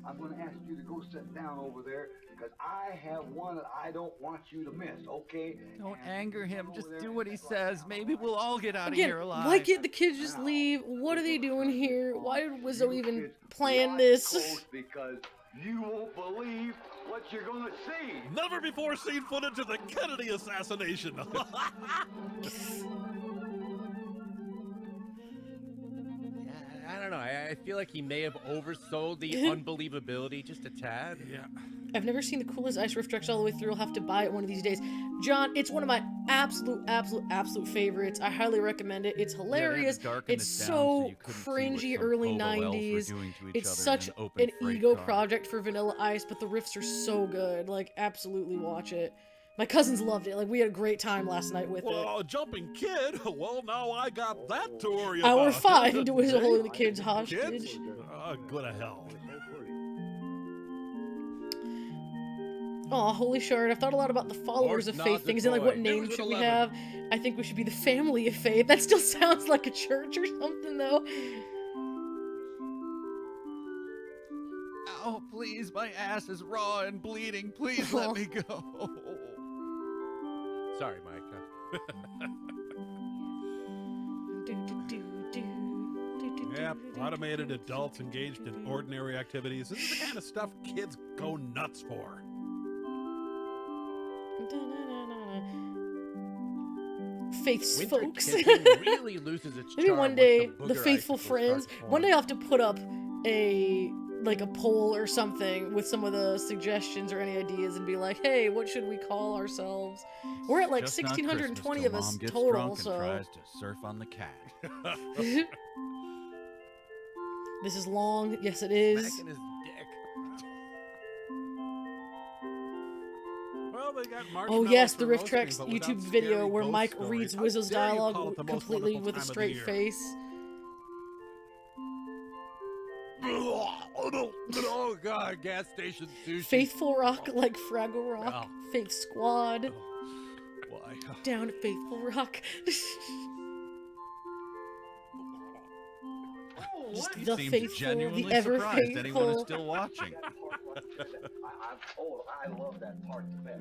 I'm gonna ask you to go sit down over there because I have one that I don't want you to miss, okay? Don't And anger him. over Just there do what he and- says. Maybe we'll all get out of Again, here alive. why can't the kids just leave? What are they doing here? Why did Whizzo You even kids plan watch this? close because you won't believe what you're gonna see. Never before seen footage of the Kennedy assassination. I don't know. I feel like he may have oversold the unbelievability just a tad. Yeah. I've never seen the Cool as Ice RiffTrax all the way through. I'll have to buy it one of these days. John, it's one of my absolute favorites. I highly recommend it. It's hilarious. darken It's this down so so you couldn't see what cringy some early hobo elves were 90s. doing to each It's other such in an open freight ego car. project for Vanilla Ice, but the riffs are so good. Like, absolutely watch it. My cousins loved it. Like, we had a great time last night with it. Well, a jumping kid. Well, now I got that to worry about. Hour 5 into Whizzo Hey, holding the kids kids? hostage. Go to hell. Aw, holy shard. I've thought a lot about the followers Horse of not Faith the things and like what toy. name News at should we 11. have. I think we should be the family of Faith. That still sounds like a church or something though. Oh, please, my ass is raw and bleeding. Please Oh. let me go. Sorry, Micah. Yep, automated adults engaged in ordinary activities. This is the kind of stuff kids go nuts for. Faith's Winter folks. kissing really loses its Maybe charm one once day the the booger faithful icicles friends. start One day falling. I'll have to put up a poll or something with some of the suggestions or any ideas and be like, hey, what should we call ourselves? We're at like Just not 1,620 Christmas of till us Mom gets total, drunk and so tries to surf on the cat. this is long. Yes, it is. Smacking his dick. Well, they got Oh marshmallows yes, the for roasting, RiffTrax but without YouTube scary video where ghost Mike stories. reads How Whizzow's dare you call dialogue it the most completely wonderful with a time of the straight year. face. Oh god, gas station sushi. Faithful Rock like Fraggle Rock. Oh. Faith Squad. Why? Down at Faithful Rock. Just He the seems faithful, genuinely the ever surprised anyone is faithful. still watching. I love that part the best.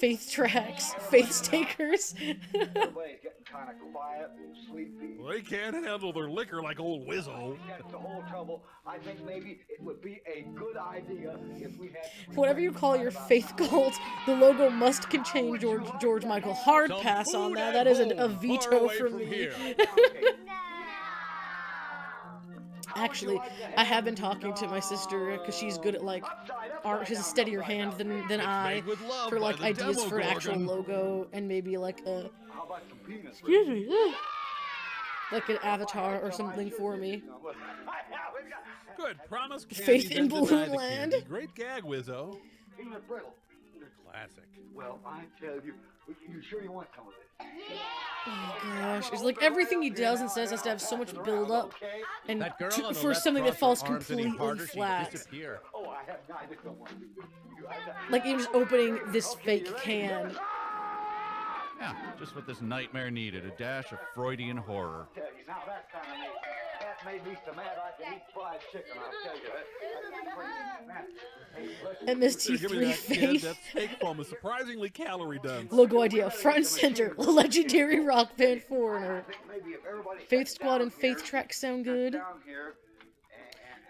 Faith Tracks. Faith Takers. Everybody's getting kind of quiet and sleepy. Well, they can't handle their liquor like old Whizzo. That's the whole trouble. I think maybe it would be a good idea if we had. Whatever you call your faith cult, the logo must contain George Michael. Hard Some pass on food that. at That is a home, veto far away from from me. here. Actually, I have been talking to my sister because she's good at like art. She has a steadier hand than I Made with love for by like the ideas for an actual Demogorgon. logo and maybe like a How about some peanuts? excuse me, like an avatar or something for me. Good. Promise candies Faith in and deny Balloon the Land. candy. Great gag, Whizzo. Peanut brittle. Classic. Well, I tell you, you sure you want some of this? Oh gosh, it's like everything he does and says has to have so much build up, and That girl on the for left something that crossed falls her arms any completely harder, she'd flat. disappear. Oh, I have not. I just don't want to. You have that. Like even just opening this fake can. Yeah, just what this nightmare needed, a dash of Freudian horror. Tell you, now that kind of made me so mad I could eat fried chicken. I'll tell you that. Man, hey, listen. Give me MST3 that kid. That Faith. steak foam is surprisingly calorie dense. Logo idea, front and center, legendary rock band Foreigner. Maybe if everybody Faith sat Squad down and here, Faith Track sound good. down here,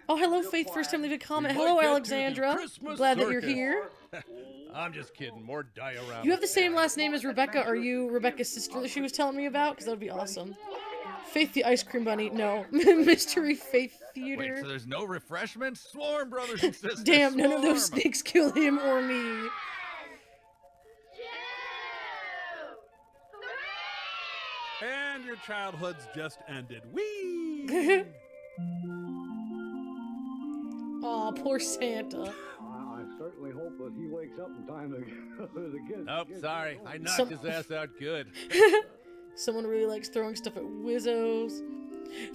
Oh, hello, Faith. First time leave a comment. Hello, might get to the Alexandra. Christmas Glad that you're circus. here. I'm just kidding. More diorama. You have the same last name as Rebecca. Are you Rebecca's sister that she was telling me about? Because that would be awesome. Faith the Ice Cream Bunny. No. Mystery Faith Wait, Theater. so there's no refreshments? Swarm, brothers and sisters. Damn, none of those swarm. snakes kill him or me. And your childhood's just ended. Whee! Aw, poor Santa. I certainly hope that he wakes up in time to get. Nope, sorry. I knocked Some- his ass out good. Someone really likes throwing stuff at Whizzos.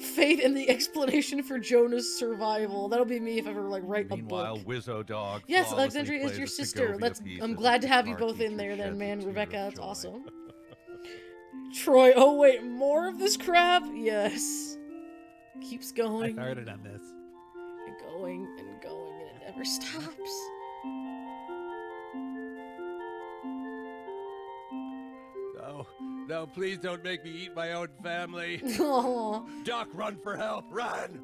Faith and the explanation for Jonah's survival. That'll be me if I ever like write a Meanwhile, book. Whizzo Dog. Yes, flawlessly Alexandria is plays your a sister. Segovia Let's. piece I'm as glad the to have you guitar both in teacher there, then, sheds a man. tear Rebecca, of that's joy. awesome. Troy. Oh wait, more of this crap? Yes. Keeps I going started on this. and going and going, and it never stops. No, no, please don't make me eat my own family. Aw. Doc, run for help, run!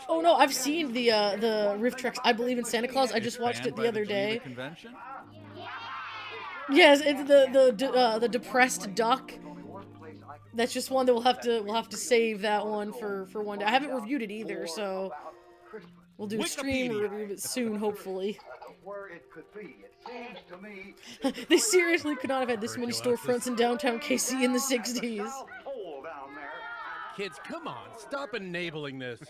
Oh no, I've seen the RiffTrax I Believe in Santa Claus. I just watched it Banned by the other Geneva day. Convention? Yes, it's the depressed duck. That's just one that we'll have to save that one for one day. I haven't reviewed it either, so we'll do a stream Wikipedia. review of it soon, hopefully. Where it could be. It seems to me. They seriously could not have had this many storefronts in downtown KC in the 60s. Hole down there. Kids, come on, stop enabling this.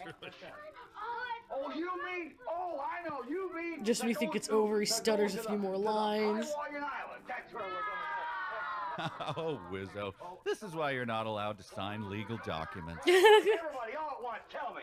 Oh, you mean? Oh, I know. You mean? Just when you think it's over, he stutters a few more lines. Hawaiian Island. That's where we're gonna Oh, Whizzo. This is why you're not allowed to sign legal documents. go. Everybody, all at once, tell me.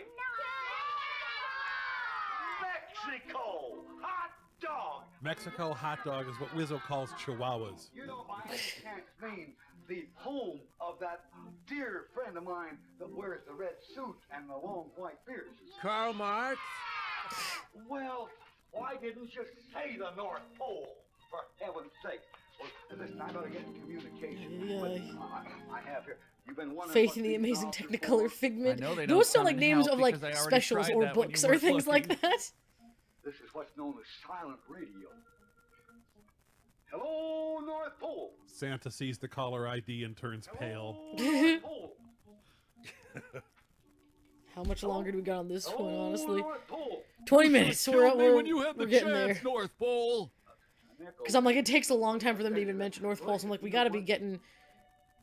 Mexico hot dog. Mexico hot dog is what Whizzo calls chihuahuas. You know, by any chance mean the home of that dear friend of mine that wears the red suit and the long white beard? Karl Marx? Well, why didn't you say the North Pole? For heaven's sake. Well, listen, I better get in communication. Yeah. with- I have here. You've been wondering Faith what in the these Amazing dogs are Technicolor for? Figment. I know they don't Those sound come like in names help of like because I already specials tried or that when books you or weren't things like looking. that. This is what's known as silent radio. Hello, North Pole. Santa sees the caller ID and turns pale. North Pole. How much longer do we got on this one, honestly? North Pole. 20 minutes. Kill me We're when you have the getting chance, there. North Pole. Because I'm like, it takes a long time for them to even mention North Pole, so I'm like, we gotta be getting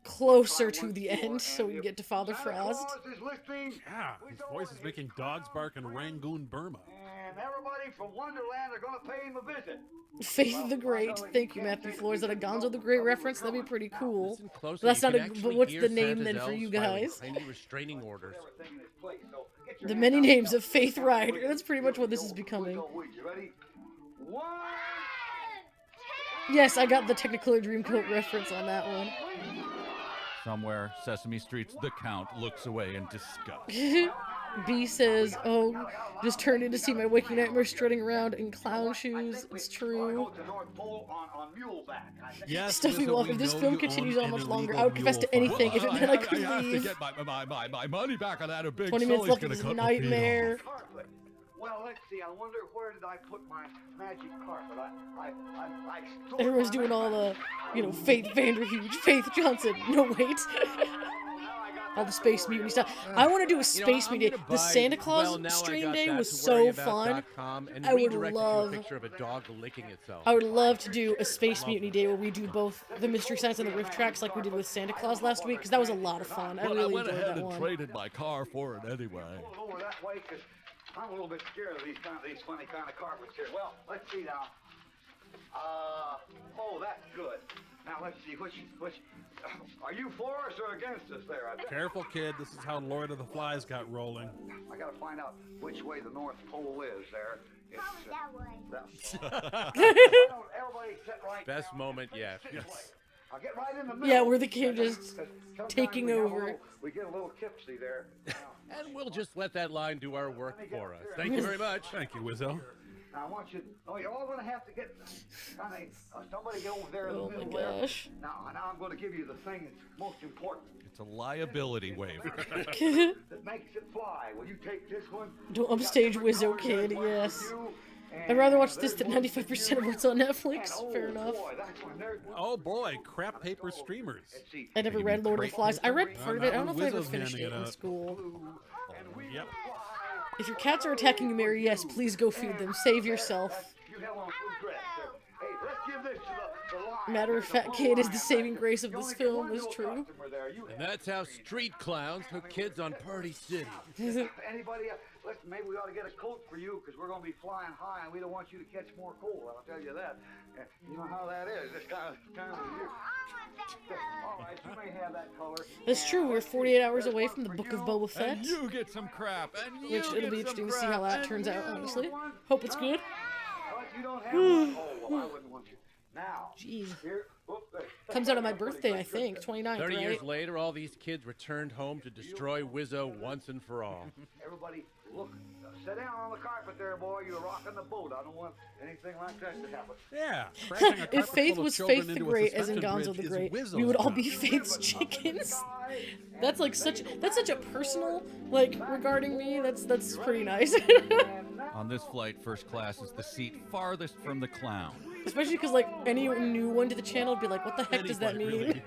closer to the end so we can get to Father Santa Frost. Claus is listening. Yeah, his voice is making dogs bark in Rangoon, Burma. And everybody from Wonderland are going to pay him a visit. Faith the Great. Thank you, Matthew Flores. Is that a Gonzo the Great reference? That'd be pretty cool. Listen closer, But that's you not can a. actually But what's hear the name Santa's then for elves you filing guys? tiny restraining orders. Everything in its place. So get your The hands many out. names of Faith Rider. That's pretty much what this is becoming. You ready? One. Yes, I got the Technicolor Dreamcoat reference on that one. Somewhere, Sesame Street's The Count looks away in disgust. B says, "Oh, just turned in to see my waking nightmare strutting around in clown shoes." It's true. Go to North Pole on muleback. I think. Yes, Stuffy Whizzo, Wolf, we if this know film you continues own on an much longer, illegal I would confess to mule farm. anything if it meant I could have to leave. get my money back on that. A big 20 minutes Sully's left gonna of this cut my feet off. nightmare. Carpet. Well, let's see. I wonder where did I put my magic carpet? I stored Everyone's my doing all magic- the, Faith Vanderhuge, Faith Johnson. No, wait. All the Space Mutiny stuff. I want to do a Space Mutiny. I'm gonna The buy- Santa Claus well, now I stream got day that was to worry so about fun. .com and I would redirect it love- to a picture of a dog licking itself. I would love to do a Space Mutiny day where we do both the Mystery Science and the RiffTrax like we did with Santa Claus last week, because that was a lot of fun. I But I really went enjoyed ahead that and one. traded my car for it anyway. Over that way, 'cause I'm a little bit scared of these funny kind of carpets here. Well, let's see now. Oh, that's good. Now let's see, which are you for us or against us there? Careful, kid. This is how Lord of the Flies got rolling. I gotta find out which way the North Pole is there. It's, that way. Everybody sit right Best down. moment yet. Sit this way. I'll get right in the middle. Yeah, where the kid is Sometimes taking we have a over. little- We get a little tipsy there. And we'll just let that line do our work for us. Thank you very much. Thank you, Whizzo. Now I want you. Oh, you're all going to have to get kind of somebody get over there in the Oh my middle there. gosh. Now I'm going to give you the thing that's most important It's a liability waiver. that makes it fly. Will you take this one? Don't upstage Whizzo, kid, yes. I'd rather watch this than 95% of what's on Netflix. Fair enough. Oh boy, crap paper streamers. I never read Lord of the Flies. I read part of it. I don't know if I ever Whizzo's finished handing it it in out. school. Yep. If your cats are attacking you, Mary, yes, please go feed them. Save yourself. You have on food dress. Hey, let's give this to the line. Matter of fact, kid is the saving grace of this film, is true. And that's how street clowns hook kids on Party City. Anybody else? Listen, maybe we ought to get a coat for you because we're going to be flying high and we don't want you to catch more cold. I'll tell you that. You know how that is. This kind of year. All right, you may have that color. That's true, we're 48 hours away from the Book of Boba Fett. And you get some crap. And you Which it'll get be some interesting to see how crap, that and turns out, you. honestly. Hope it's good. But you don't have one. Oh, well, I wouldn't want you. Now, Jeez. here. Whoop, there. Comes out on my birthday, I think, 29th, 30 right? years later, all these kids returned home to destroy Whizzo once and for all. Everybody, look, sit down on the carpet there, boy. You're rocking the boat. I don't want anything like that to happen. Yeah. crashing a If carpet Faith full of was children Faith the into a Great, as in suspension Gonzo the bridge Great, is we would all Whizzo's be job. Faith's chickens. That's like such a personal, like, regarding me. That's pretty nice. On this flight, first class is the seat farthest from the clown. Especially because, like, any new one to the channel would be like, what the heck does that mean? Really.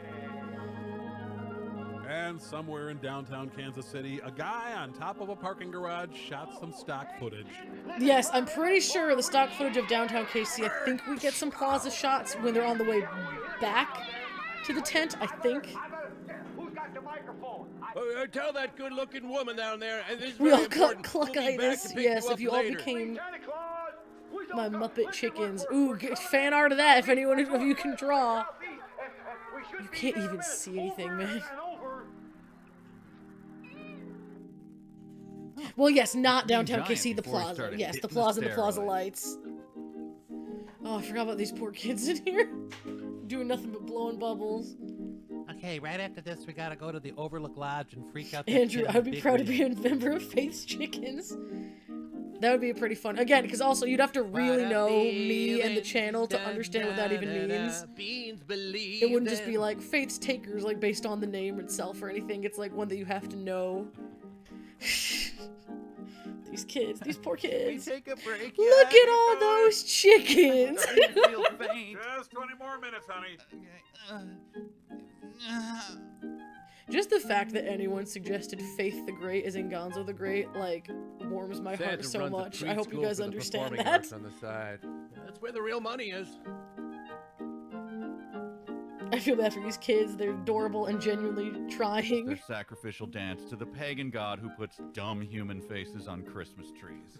And somewhere in downtown Kansas City, a guy on top of a parking garage shot some stock footage. Yes, I'm pretty sure the stock footage of downtown KC, I think we get some plaza shots when they're on the way back to the tent, I think. Who's got the microphone? Tell that good-looking woman down there, and this is We very all got important. We'll be back cluckitis, to pick yes, you if up you all later. became Santa Claus. Who's my gonna come? Muppet Listen, chickens. we're- Ooh, get fan art of that if anyone of you can draw. We should You be can't there even in a minute. see anything, Over man. and over. Well, yes, not downtown giant KC, the before he plaza. started Yes, the hitting plaza, the plaza steroids. lights. Oh, I forgot about these poor kids in here. Doing nothing but blowing bubbles. Okay, right after this, we gotta go to the Overlook Lodge and freak out that Andrew, kid in I would the be big proud to ring. be a member of Faith's Chickens. That would be a pretty fun. Again, because also you'd have to really know me and the channel to understand what that even means. Beans believe It wouldn't just be like Faith's Takers, like based on the name itself or anything. It's like one that you have to know. These kids, these poor kids. Take a break. Look at all those chickens. Feel faint. Just 20 more minutes, honey. Just the fact that anyone suggested Faith the Great as in Gonzo the Great, like, warms my heart Santa so runs a much. I hope you preschool guys for the understand performing that. arts on the side. That's where the real money is. I feel bad for these kids. They're adorable and genuinely Their trying. sacrificial dance to the pagan god who puts dumb human faces on Christmas trees.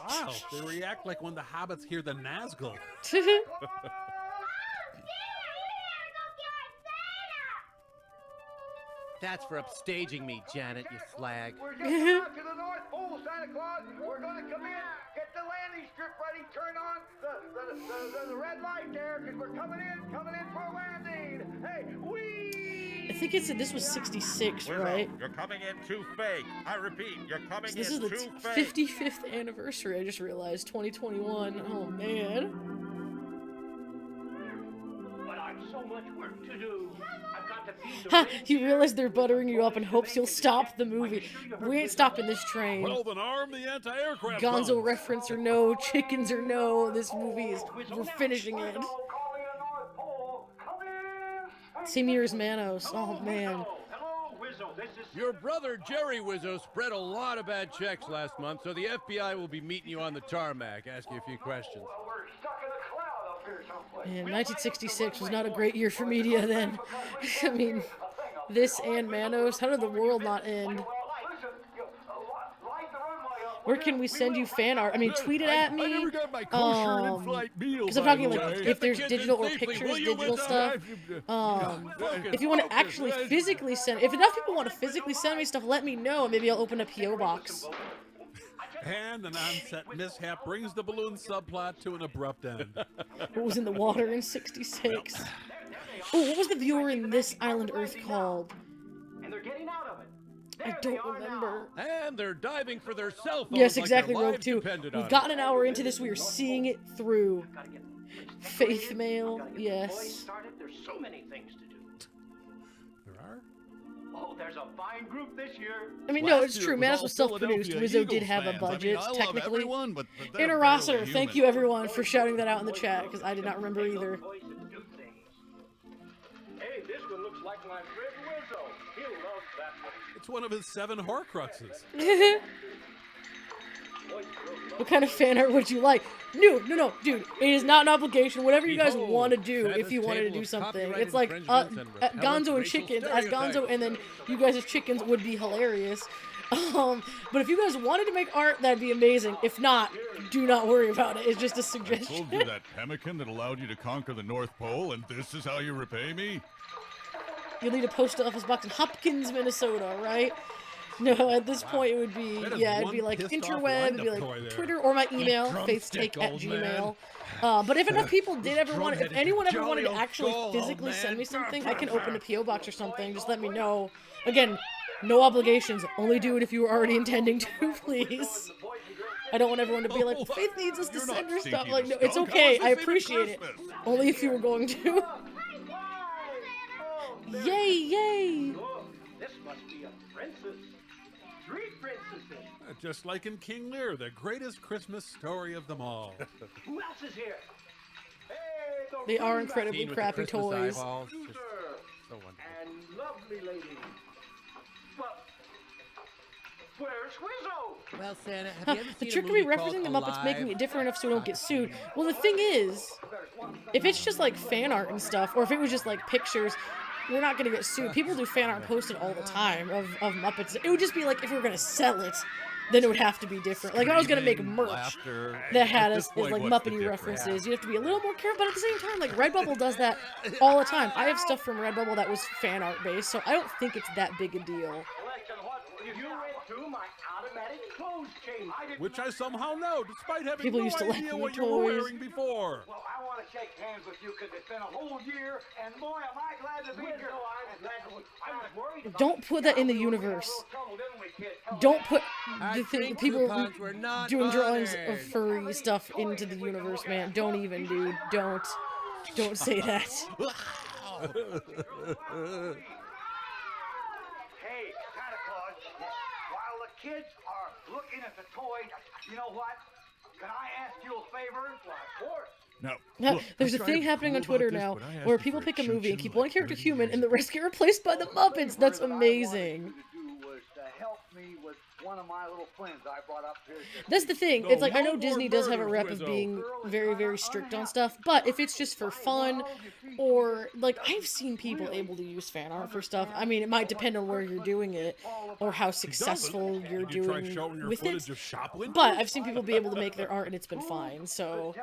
Wow, they react like when the hobbits hear the Nazgul. That's for upstaging me, Janet, you slag. We're just about to the North Pole, Santa Claus. We're going to come in, get the landing strip ready, turn on the red light there, because we're coming in for a landing. Hey, I think it said this was 66, right? You're coming in too fake. I repeat, you're coming So this in is the too fake. 55th anniversary, I just realized. 2021. Oh, man. But I've so much work to do. I've got to feed the Ha! reindeer. You realize they're buttering you up in hopes you'll stop the movie. We ain't stopping this train. Well, then arm the anti-aircraft Gonzo guns. reference or no, chickens or no, this movie is, we're finishing it. Same year as Manos. Oh, man. Hello, Whizzo. This is Your brother Jerry Whizzo spread a lot of bad checks last month, so the FBI will be meeting you on the tarmac, asking you a few questions. we're stuck in a cloud up here someplace. Man, 1966 was not a great year for media then. I mean, this and Manos. How did the world not end? Where can we send you fan art? I mean, tweet it at me. I never got my kosher in-flight meal, because I'm by talking the like way. if there's Get the kids digital or safely, pictures, will you, digital Whizzo? stuff. If you want to actually physically send, if enough people want to physically send me stuff, let me know, and maybe I'll open a PO box. And an on-set mishap brings the balloon subplot to an abrupt end. What was in the water in '66? Oh, what was the viewer in This Island Earth called? And they're getting out of it. I don't remember. And they're diving for their cell phones. Yes, like exactly, their Rogue lives 2. depended on We've it. gotten an hour into this. We are seeing it through. Faith mail, yes. There's so many things to do. There are? Oh, there's a fine group this year. I mean, no, Last it's year true. it was Manos all was self-produced. Philadelphia Wizzo did Eagles have a fans. I mean, budget, I love technically. everyone, but they're Inner barely Rossiter, human. thank you everyone for shouting that out in the chat, because I did not remember either. Boys that do things. Hey, this one looks like my friend Whizzo. He'll love that one. It's one of his 7 Horcruxes. What kind of fan art would you like? No, dude. It is not an obligation. Whatever you guys Behold, want to do, if Sadness you wanted to table do of something. copyright It's like infringements and repellent Gonzo and racial chickens as Gonzo, stereotypes. and then you guys as chickens would be hilarious. But if you guys wanted to make art, that'd be amazing. If not, do not worry about it. It's just a I suggestion. told you that pemmican that allowed you to conquer the North Pole, and this is how you repay me? You'll need a post office box in Hopkins, Minnesota, right? No, at this point it would be, That is yeah, it'd one be like pissed off interweb, it'd be wind-up toy like there. Twitter or my email, drumstick, faithstake@gmail. old But if enough people did ever want to, if drumhead is anyone a ever wanted to jolly old actually skull, old physically send man. me something, I can open a PO box or something. Just let me know. Again, no obligations. Only do it if you were already intending to, please. I don't want everyone to be like, Oh, Faith needs us to you're send not her stuff. stinky Like, as no, it's skunk. How okay. is this I even appreciate it. Christmas? Only if you were going to. Yay, yay! Look, this must be a princess. 3 princesses. Just like in King Lear, the greatest Christmas story of them all. Who else is here? Hey, the They are Ring incredibly Teen with the crappy Christmas toys. eyeballs. Master, Just so wonderful. and lovely lady. But where's Whizzo? Well, Santa, have Huh, you ever the seen trick a could be movie called referencing the Muppets, Alive? making it different enough so we don't get sued. Well, the thing is, if it's just like fan art and stuff, or if it was just like pictures, we're not gonna get sued. People do fan art posted all the time of Muppets. It would just be like if we were gonna sell it, then it would have to be different. Like if I was gonna make Screaming, merch laughter. that had At us this as point, like what's the Muppety difference? references, you have to be a little more careful. But at the same time, like Redbubble does that all the time. I have stuff from Redbubble that was fan art based, so I don't think it's that big a deal. Listen, what? You went through my automatic clothes change. I didn't Which I somehow know, despite having People no used to like idea new what you were toys. wearing before. Well, I want to shake hands with you because it's been a whole year, and boy, am I glad to be here. I was worried about Don't put that in the universe. Don't put the thing people doing drawings of furry stuff into the universe, man. Don't even, dude. Don't say that. Hey, Santa Claus, while the kids are looking at the toy, you know what? Can I ask you a favor? Why, of course. No. Now, look, there's I'm a trying thing to be happening on cool about Twitter this, now but I asked where you people for pick a choo-choo movie and keep like one character 30 human years and the rest get replaced by the Muppets. That's amazing. To do was to help me with one of my little friends I brought up here. That's the thing. No, It's like I no know more Disney does have a murders, rep of Whizzo. being very, very strict on stuff, but if it's just for fun, or like I've seen people able to use fan art for stuff. I mean, it might depend on where you're doing it or how successful you're Did you try doing showing your with footage it. of shop windows? But I've seen people be able to make their art and it's been fine. So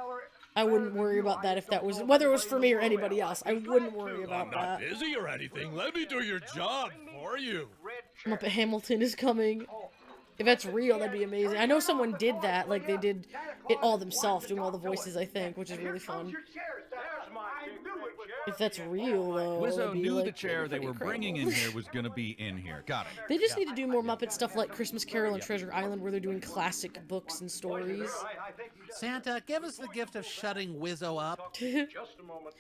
I wouldn't worry about that if that was whether it was for me or anybody else. I wouldn't worry about that. busy or anything. Let me do your job for you. Muppet Hamilton is coming. If that's real, that'd be amazing. I know someone did that, like they did it all themselves, doing all the voices, I think, which is really fun. If that's real, though, Whizzo it'd be, knew like, the chair they pretty were bringing in incredible. here was going to be in here. Got it. They just need to do more Muppet stuff like Christmas Carol and Treasure Island, where they're doing classic books and stories. Santa, give us the gift of shutting Whizzo up. just a moment.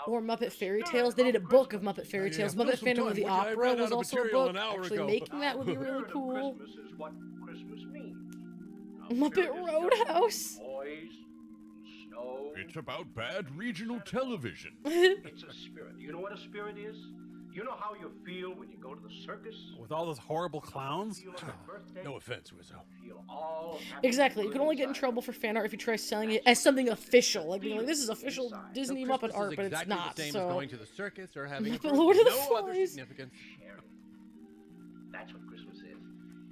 Or Muppet Fairy Tales. They did a book of Muppet Fairy Tales. Muppet Phantom of the Opera was also a book. Actually, making that would be really cool. Christmas is what Christmas means. Muppet Roadhouse. Boys, snow. It's about bad regional television. It's a spirit. You know what a spirit is? You know how you feel when you go to the circus? With all those horrible clowns? Feel on your birthday? No offense, Whizzo. Feel all happy Exactly. You and can good only get in inside. trouble for fan art if you try selling it as something official. Like being like, this is official Disney So Muppet Christmas art, is but it's exactly not. the same So as going to the circus or having Muppet Lord of the no other Flies. significance. Sharing. That's what Christmas is.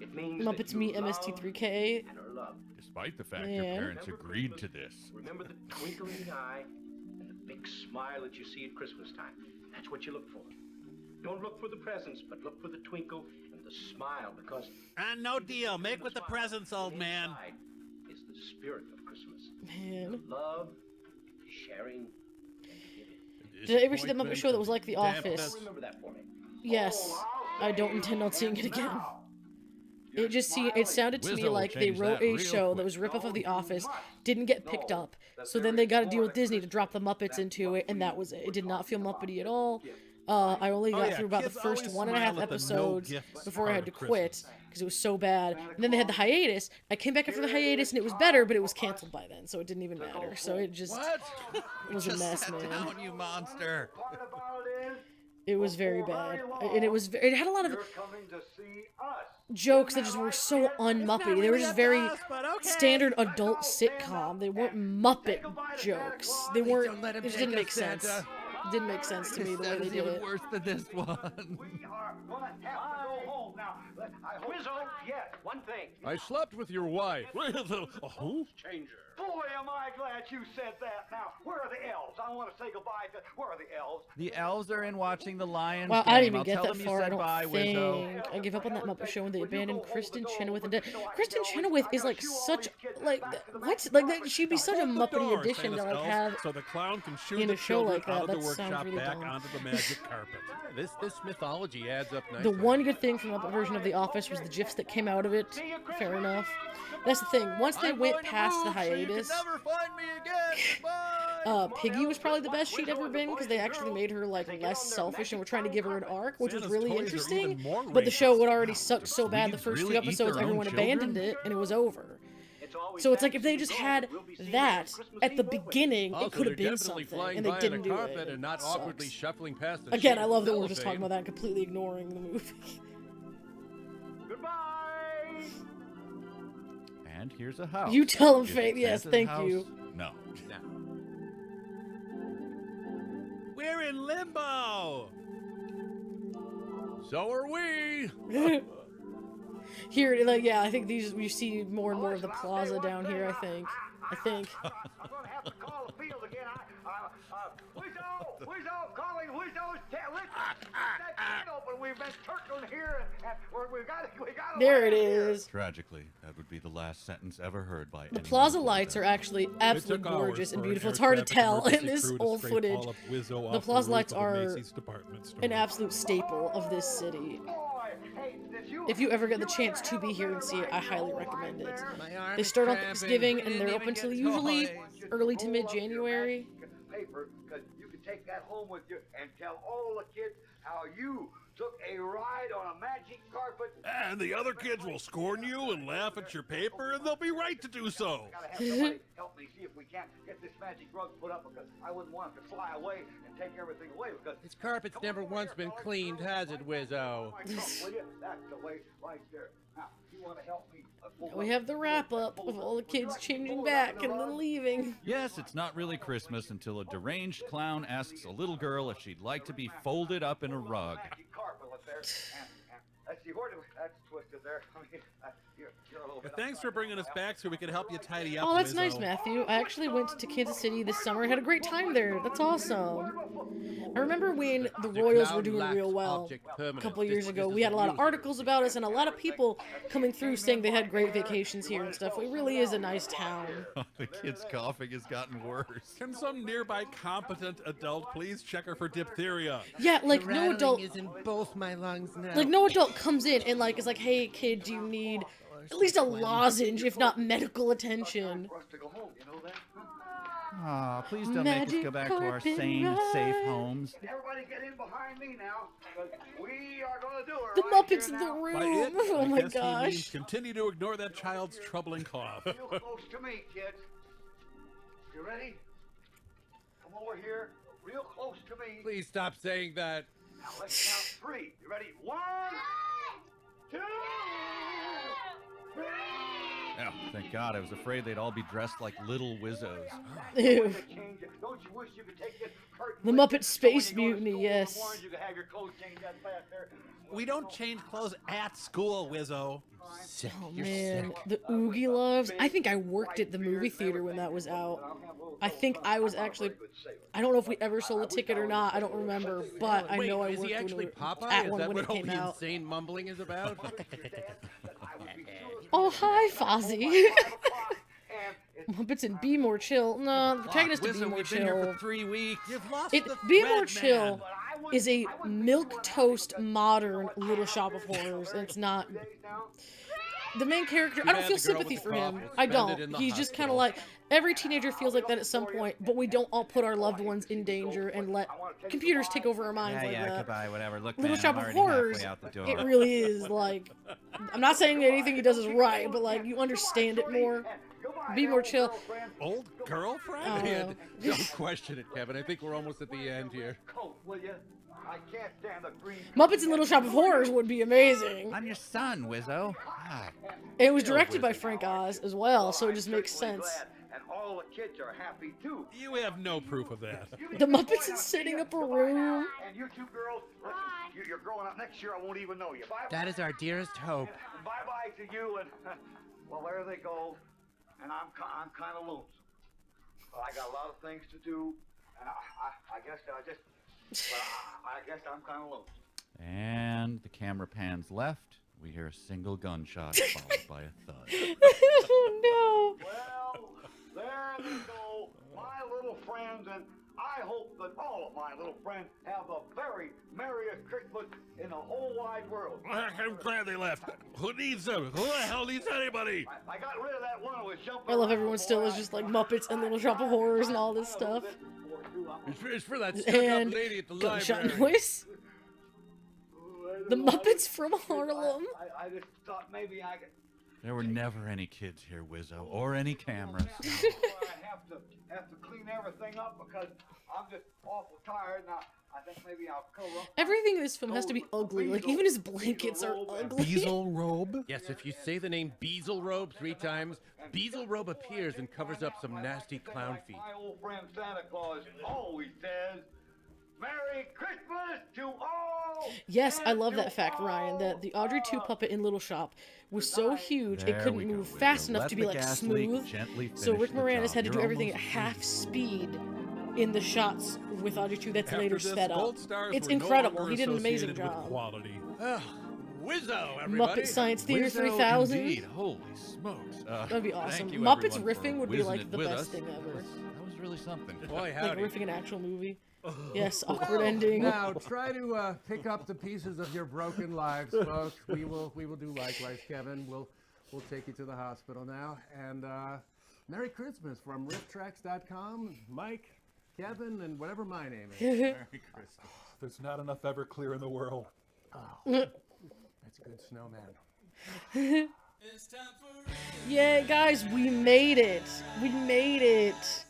It means Muppets that you Meet love MST3K. and are loved. Despite the fact Yeah. your parents Remember agreed to Christmas? this. Remember the twinkle in the eye and the big smile that you see at Christmas time. That's what you look for. Don't look for the presents, but look for the twinkle and the smile, because No deal. Make with the presents, old man. inside is the spirit of Christmas. Man. Love, sharing, and giving. Did I ever see that Muppet show that was like The Office? Remember that for me. Yes. I don't intend on seeing it again. It sounded to me Whizzo will like they change wrote that a real show that quick. was a ripoff of The Office, didn't get picked up, so then they got to deal with Disney to drop the Muppets into it, and that was it. It did not feel Muppety at all. I only got through about the kids first always 1.5 smile at the episodes no gifts before I part had to of quit Christmas. because it was so bad. And then they had the hiatus. I came back after the hiatus and it was better, but it was canceled by then, so it didn't even matter. So it just it was a mess, man. Down, you monster. Part about it is, It was very bad, and it had a lot of you're coming to see us. jokes that just were so un-Muppety. They were just very standard adult sitcom. They weren't Muppet jokes. They weren't. It just didn't make sense. Didn't make sense to me the way they did it. Worse than this one. We are gonna have to go home now. I hope Whizzo, yes, one thing. I slept with your wife. Oh? Changer. Boy, am I glad you said that. Now, where are the elves? I want to say goodbye to. Where are the elves? The elves are in watching the Lions Well, game. I didn't even I'll get tell that them you far. I said don't bye, Whizzo. think. I give up on that Muppet show when they abandoned Kristen Chenoweth and Kristen Chenoweth is like such what? Like that? She'd be such a Muppety addition to like have so the clown can shoot in the a show children like that. out of the That sounds workshop really back dumb. onto the magic carpet. This mythology adds up nicely. The one good thing from the Muppet version of The Office was the gifs that came out of it. Fair enough. That's the thing. Once they went past the hiatus, never find me again. Bye. Piggy was probably the best she'd ever been because they actually made her like less selfish and were trying to give her an arc, which was Santa's really toys are interesting. even more But the show racist. had already sucked so bad the Swedes first really few eat episodes, their own everyone abandoned children? it, and it was over. always So it's like back if they to just go. had We'll be seeing that you on Christmas at the Eve, won't we? beginning, it Also, could have they're been definitely something, flying and they by didn't on a do carpet it. and not It awkwardly sucks. shuffling past the Again, sheet I love that of we're just talking cellophane. about that and completely ignoring the movie. Goodbye. And here's a house. You tell him, Is it Faith. Yes, Santa's thank house? you. No. We're in limbo. So are we. Here, like, yeah, I think these we see more and more of the plaza down here. I think. I'm gonna have to call the field again. Whizzo, calling Whizzo's tail. Listen, that can open. We've been circling here, and we got. There it is. Tragically, that would be the last sentence ever heard by The anyone plaza before lights them. are actually absolutely It took hours gorgeous and for an beautiful. air It's hard to traffic tell in emergency this crew to old scrape footage. all of Whizzo The off plaza roof lights of a are Macy's department store. an absolute staple of this city. If you ever get the chance to be here and see it, I highly recommend it. They start on Thanksgiving and they're open till usually early to mid-January. Paper, because you can take that home with you and tell all the kids how you took a ride on a magic carpet. And the other kids will scorn you and laugh at your paper, and they'll be right to do so. Gotta have somebody help me see if we can't get this magic rug put up, because I wouldn't want it to fly away and take everything away, because This carpet's never once been cleaned, has it, Whizzo? Will you? That's the way right there. Now, you want to help me? We have the wrap-up of all the kids changing back and then leaving. Yes, it's not really Christmas until a deranged clown asks a little girl if she'd like to be folded up in a rug. Magic carpet up there, and let's see, where do that's twisted there. I mean, you're a little bit Thanks for bringing us back so we could help you tidy up. Oh, that's Whizzo. nice, Matthew. I actually went to Kansas City this summer. I had a great time there. That's awesome. I remember when the Royals were doing real well a couple of years ago. We had a lot of articles about us and a lot of people coming through saying they had great vacations here and stuff. It really is a nice town. The kid's coughing has gotten worse. Can some nearby competent adult please check her for diphtheria? Yeah, like The no rattling adult, is in both my lungs now. like no adult comes in and like is like, "Hey, kid, do you need at least a lozenge, if not medical attention?" for us to go home. You know that? Aw, please don't make us go back to our Magic sane, carpet safe ride. homes. Everybody get in behind me now, because we are going to do it. The right Muppets here in the now. By it, room. Oh I my guess he means gosh. continue to ignore that child's troubling cough. Real close to me, kids. You ready? Come over here, real close to me. Please stop saying that. Now let's count 3. You ready? 1, 2, 3. Oh, thank God. I was afraid they'd all be dressed like little Whizzos. Ew. Don't you wish you could take this curtain The with Muppet you, Space so when you go to Mutiny, school in the yes. morning, you can have your clothes changed that fast there. We don't change clothes at school, Wizzo. Sick. Oh You're man, sick. the Oogie Loves. I think I worked at the movie theater when that was out. I think I was actually. I don't know if we ever sold a ticket or not. I don't remember, but I Wait, know I is worked he actually when Popeye? at Is one that when what it all came the out. insane mumbling is about? Oh hi, Fozzie. Muppets and Be More Chill. No, the protagonist of Be Wizzo, More we've been here Chill. for 3 weeks. You've lost It the Be thread, More man. Chill is a milk toast modern Little Shop of Horrors, and it's not. The main character, I don't feel sympathy for him. I don't. He's just kind of like every teenager feels like that at some point, but we don't all put our loved ones in danger and let computers take over our minds like that. Goodbye, whatever. Look, Little man, Shop I'm of already Horrors, halfway out the door. it really is like. I'm not saying that anything he does is right, but like you understand it more. Be More Chill. Old girlfriend? I don't Yeah, know. don't question it, Kevin. I think we're almost at the end here. I can't stand the green. Muppets and Little Shop of Horrors would be amazing. I'm your son, Wizzo. God. It was directed by Frank Oz as well, so it just makes sense. And all the kids are happy too. You have no proof of that. The Muppets is setting up a room. And you two girls, listen, you're growing up next year. I won't even know you. Bye. That is our dearest hope. Bye bye to you. And well, there they go. And I'm kind of lonesome. Well, I got a lot of things to do, and I guess I just. Well, I guess I'm kind of lonesome. And the camera pans left. We hear a single gunshot followed by a thud. Oh Well, there they go, my little friends, and I hope that all of my little friends have the very merriest Christmas in the whole wide world. I'm glad they left. Who needs them? Who the hell needs anybody? I got rid of that one who was jumping. no! I love around, everyone still boy. is just like Muppets and Little Shop of Horrors and all this stuff. It's for that stuck-up And lady at the gunshot library. noise. The Muppets from Harlem. I just thought maybe I could. There were never any kids here, Wizzo, or any cameras. I have to clean everything up because I'm just awful tired and I think maybe I'll cover up. Everything in this film has to be ugly. Like even his blankets are ugly. Beazle Robe? Yes, if you say the name Beazle Robe 3 times, Beazle Robe appears and covers up some nasty clown feet. My old friend Santa Claus always says, Merry Christmas to all! Yes, I love that fact, Ryan, that the Audrey 2 puppet in Little Shop was so huge it couldn't move fast enough to be like smooth. So Rick Moranis had to do everything at half speed in the shots with Audrey 2 that's later sped up. It's incredible. He did an amazing job. Quality. Wizzo, everybody! Muppet Science Theater Wizzo 3000. Indeed. Holy smokes. That'd be awesome. Thank you, Muppets everyone, riffing for would be whizzing like it the with best us. thing ever. That was really something. Boy, Like howdy. riffing an actual movie. Yes, awkward ending. Now try to pick up the pieces of your broken lives, folks. We will do likewise, Kevin. We'll take you to the hospital now. And Merry Christmas from RiffTrax.com. Mike, Kevin, and whatever my name is. Merry Christmas. There's not enough Everclear in the world. That's a good snowman. Yeah, guys, we made it. We made it.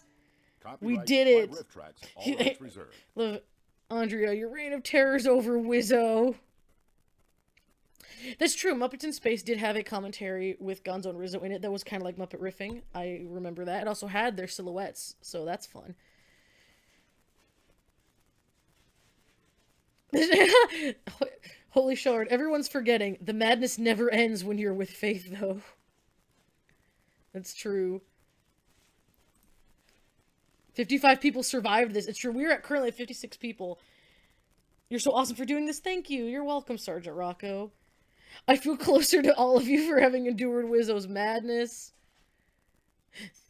We did it. RiffTrax, all rights reserved. Look, Andrea, your reign of terror is over, Whizzo. That's true. Muppets in Space did have a commentary with Gonzo and Rizzo in it that was kind of like Muppet riffing. I remember that. It also had their silhouettes, so that's fun. Holy shard, everyone's forgetting. The madness never ends when you're with Faith, though. That's true. 55 people survived this. It's true. We're at currently at 56 people. You're so awesome for doing this. Thank you. You're welcome, Sergeant Rocco. I feel closer to all of you for having endured Wizzo's madness.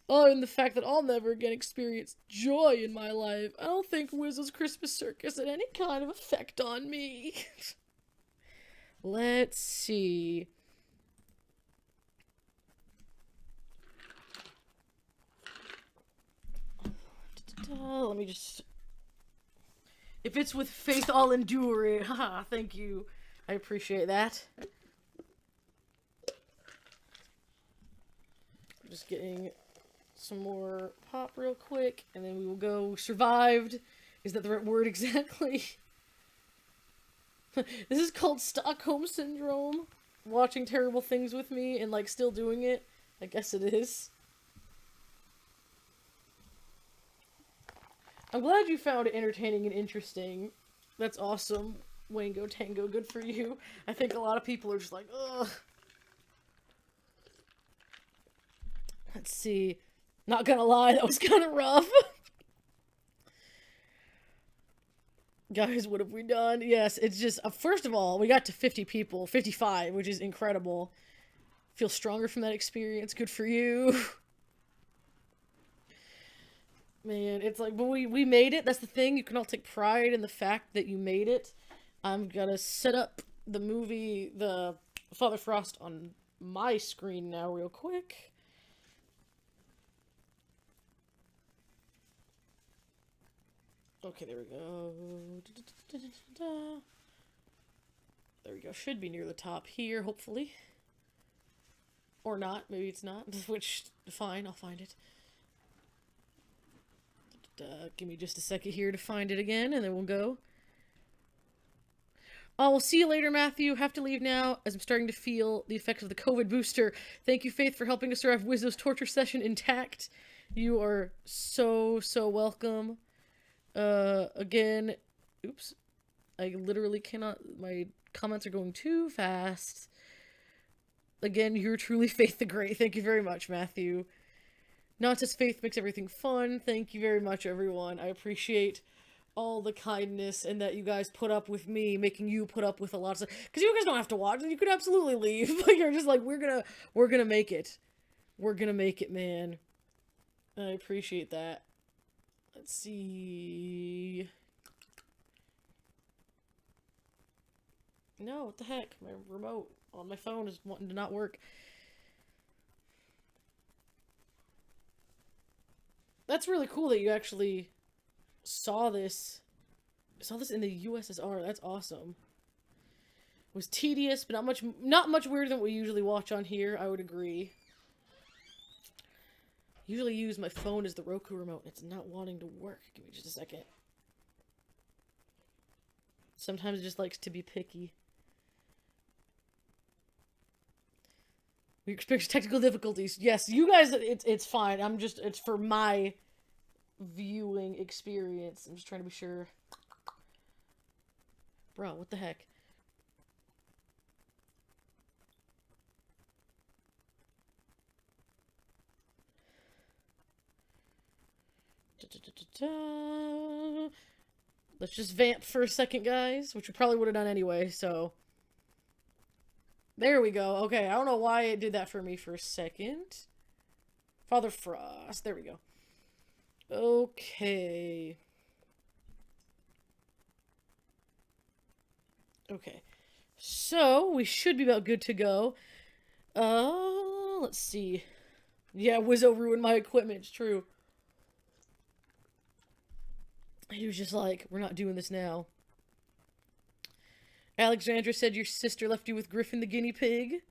Oh, and the fact that I'll never again experience joy in my life. I don't think Wizzo's Christmas Circus had any kind of effect on me. Let's see. Let me just... If it's with faith, I'll endure it. Haha, thank you. I appreciate that. Just getting some more pop real quick, and then we will go. Survived. Is that the right word exactly? This is called Stockholm Syndrome. Watching terrible things with me and, like, still doing it. I guess it is. I'm glad you found it entertaining and interesting. That's awesome. Wango Tango, good for you. I think a lot of people are just like, ugh. Let's see. Not gonna lie, that was kind of rough. Guys, what have we done? Yes, it's just, first of all, we got to 50 people, 55, which is incredible. Feel stronger from that experience. Good for you. Man, it's like, but we made it. That's the thing. You can all take pride in the fact that you made it. I'm gonna set up the movie, the Father Frost, on my screen now real quick. Okay, there we go. There we go. Should be near the top here, hopefully. Or not. Maybe it's not. Which, fine, I'll find it. Give me just a second here to find it again, and then we'll go. Oh, we'll see you later, Matthew. Have to leave now, as I'm starting to feel the effects of the COVID booster. Thank you, Faith, for helping us survive Whizzo's torture session intact. You are so, so welcome. Again, oops, I literally cannot, my comments are going too fast. Again, you're truly Faith the Great. Thank you very much, Matthew. Nonsense Faith makes everything fun. Thank you very much, everyone. I appreciate all the kindness and that you guys put up with me, making you put up with a lot of stuff. Because you guys don't have to watch, you could absolutely leave. But you're just like, we're gonna make it. We're gonna make it, man. I appreciate that. Let's see. No, what the heck? My remote on my phone is wanting to not work. That's really cool that you actually saw this. Saw this in the USSR. That's awesome. It was tedious, but not much weirder than what we usually watch on here. I would agree. Usually use my phone as the Roku remote, and it's not wanting to work. Give me just a second. Sometimes it just likes to be picky. We experience technical difficulties. Yes, you guys, it's fine. It's for my viewing experience. I'm just trying to be sure. Bro, what the heck? Let's just vamp for a second, guys, which we probably would have done anyway, so. There we go. Okay, I don't know why it did that for me for a second. Father Frost. There we go. Okay. Okay. So, we should be about good to go. Let's see. Yeah, Whizzo ruined my equipment. It's true. He was just like, we're not doing this now. Alexandra said your sister left you with Griffin the guinea pig.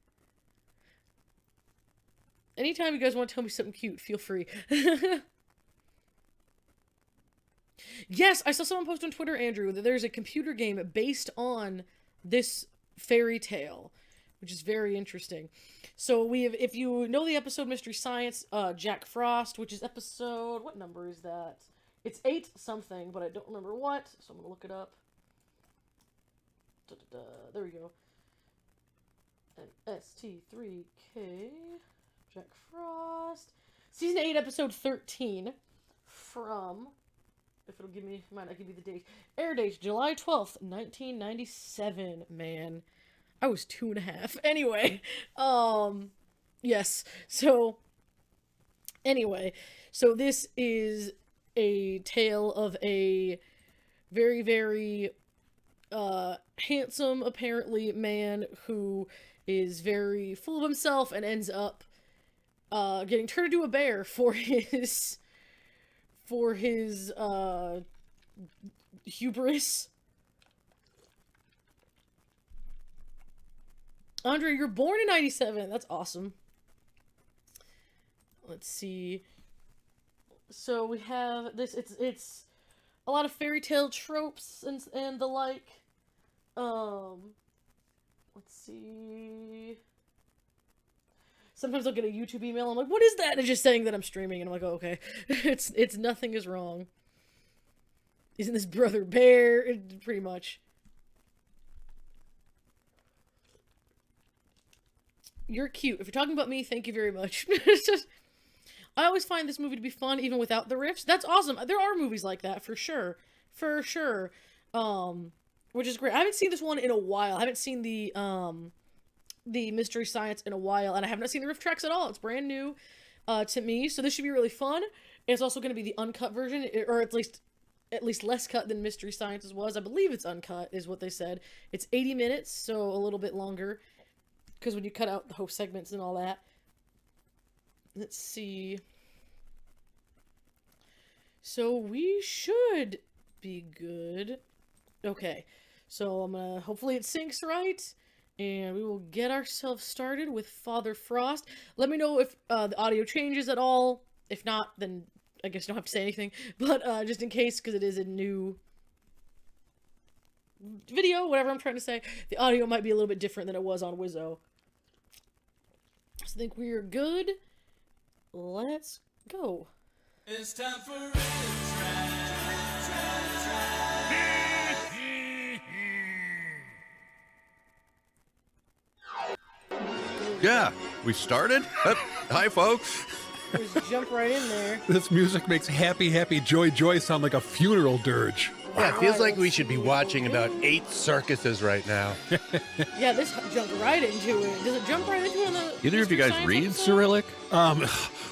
Anytime you guys want to tell me something cute, feel free. Yes, I saw someone post on Twitter, Andrew, that there's a computer game based on this fairy tale, which is very interesting. So we have, if you know the episode Mystery Science, Jack Frost, which is episode, what number is that? It's 8 something, but I don't remember what, so I'm gonna look it up. There we go. And ST3K, Jack Frost. Season 8, episode 13, from, if it'll give me, might not give me the date. Air date, July 12th, 1997, man. I was 2.5. Anyway, yes. So, anyway, so this is a tale of a very, very handsome, apparently, man who is very full of himself and ends up getting turned into a bear for his hubris. Andre, you're born in 97. That's awesome. Let's see. So we have this, it's a lot of fairy tale tropes and the like. Let's see. Sometimes I'll get a YouTube email. I'm like, what is that? And it's just saying that I'm streaming, and I'm like, oh, okay. It's nothing is wrong. Isn't this Brother Bear? Pretty much. You're cute. If you're talking about me, thank you very much. It's just, I always find this movie to be fun, even without the riffs. That's awesome. There are movies like that, for sure. For sure. Which is great. I haven't seen this one in a while. I haven't seen the Mystery Science in a while, and I have not seen the RiffTrax at all. It's brand new to me, so this should be really fun. It's also going to be the uncut version, or at least less cut than Mystery Science's was. I believe it's uncut, is what they said. It's 80 minutes, so a little bit longer. Because when you cut out the whole segments and all that. Let's see. So we should be good. Okay. So I'm gonna... Hopefully it syncs right. And we will get ourselves started with Father Frost. Let me know if the audio changes at all. If not, then I guess you don't have to say anything. But just in case, because it is a new video, whatever I'm trying to say, the audio might be a little bit different than it was on Whizzo. So I think we're good. Let's go. It's time for RiffTrax. Yeah, we started? Hi, folks. Just jump right in there. This music makes Happy, Happy, Joy, Joy sound like a funeral dirge. Yeah, it feels like we should be watching about 8 circuses right now. Yeah, this jumped right into it. Does it jump right into it on the... Either of you guys read episode? Cyrillic?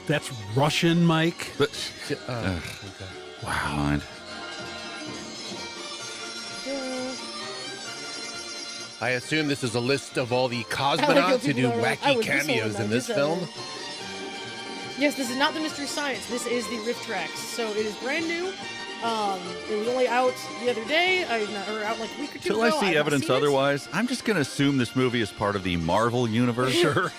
That's Russian, Mike. But, Okay. wow. Mind. I assume this is a list of all the I like how cosmonauts who do people are like, I wacky was this cameos old, in this I film. was Yes, this is not the Mystery Science. This is the RiffTrax. So it is brand new. It was only out the other day, or out like a week or two Till ago. I see evidence otherwise, I'm just going to assume this movie is part of the Marvel universe. Sure.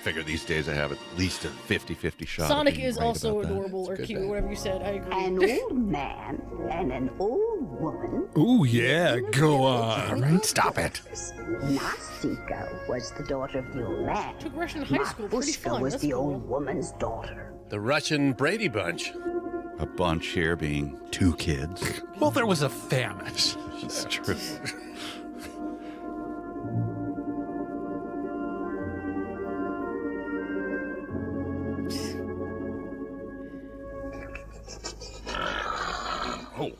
Figure these days I have at least a 50-50 shot. Sonic of being is right also about that. adorable or cute, whatever you said. I agree. An old man and an old woman. Ooh, yeah, go on. Right, stop it. Nasika was the daughter of the old man. Took Russian high school, pretty Marushka fun. was That's the cool. old woman's daughter. The Russian Brady Bunch. A bunch here being 2 kids. Well, there was a famine. It's true. Oh,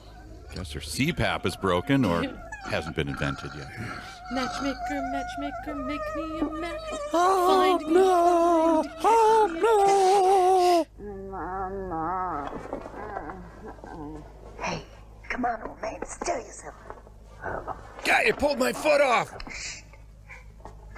guess her CPAP is broken or hasn't been invented yet. Matchmaker, matchmaker, make me a match. Oh, Find me, Hey, come on, old man, stir yourself. God, you pulled my foot off!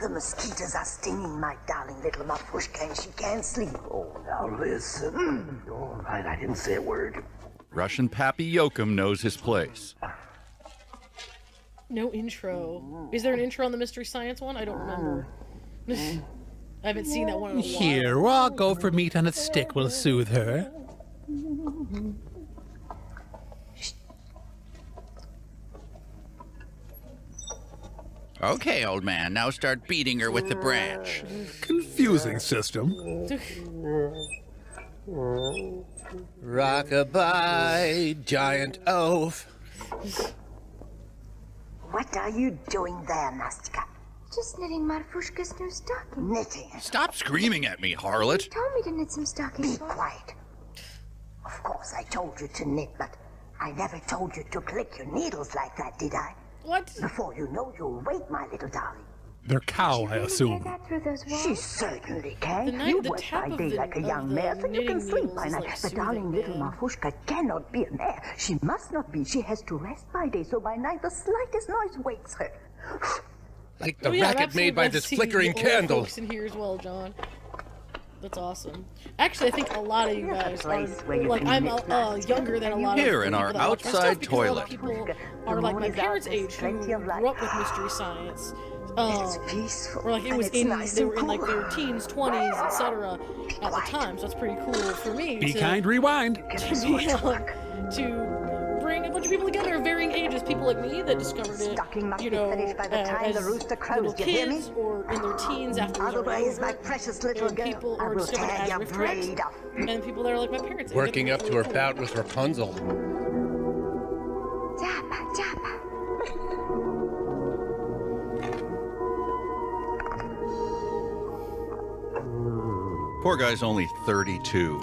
The mosquitoes are stinging my darling little Marushka, and she can't sleep. Oh, now listen. All right, I didn't say a word. Russian Pappy Yoakum knows his place. No intro. Is there an intro on the Mystery Science one? I don't remember. I haven't seen that one in a while. Here, raw gopher meat on a stick will soothe her. Okay, old man, now start beating her with the branch. Confusing system. Rockabye, giant oaf. What are you doing there, Nastika? Just knitting Marushka's new stocking. Knitting. Stop screaming at me, harlot. You told me to knit some stockings. Be quiet. Of course, I told you to knit, but I never told you to click your needles like that, did I? What? Before you know, you'll wait, my little darling. They're cow, I assume. Through those walls. She certainly can. The You the work tap by of day the- like a of young the mare, so you can knitting sleep by needles is, night. like, But darling, soothing, little man. Marushka cannot be a mare. She must not be. She has to rest by day, so by night the slightest noise wakes her. Like the Oh, yeah, I'm racket made by absolutely this glad to see flickering the old candle. folks in here as well, John. That's awesome. Actually, I think a lot of you guys are, like, I'm younger than a lot of Here in people our that watch my stuff outside because a lot of toilet. people are like my parents' age who grew up with Mystery Science. Or like it was in, they were in like their teens, 20s, etc. at the time, so that's pretty cool for me Be to, kind, rewind. to bring bunch of people together of varying ages. People like me that discovered it, you know, by the time as the rooster crows, little you hear me? kids or in their teens after it was already Otherwise, over. my precious little And girl, people I or will discovered it tear as your RiffTrax. braid off. And people that are like my parents. Working up to her bout with Rapunzel. Jappa, Jappa. Poor guy's only 32.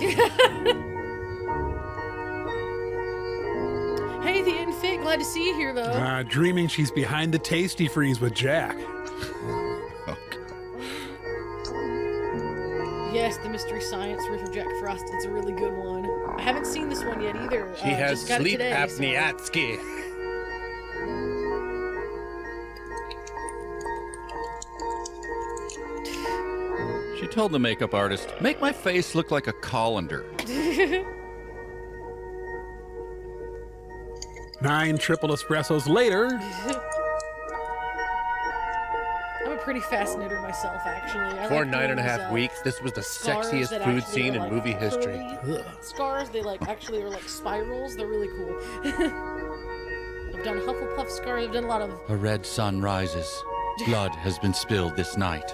Hey, the infant, glad to see you here, though. Dreaming she's behind the Tasty Freeze with Jack. Yes, the Mystery Science Riff of Jack Frost. It's a really good one. I haven't seen this one yet either. She has just got it sleep today, apnea. She told the makeup artist, make my face look like a colander. 9 triple espressos later. I'm a pretty fascinator myself, actually. For 9.5 weeks, this was the sexiest food scene in movie history. Scars, they like actually are like spirals. They're really cool. I've done Hufflepuff scars. I've done a lot of. A red sun rises. Blood has been spilled this night.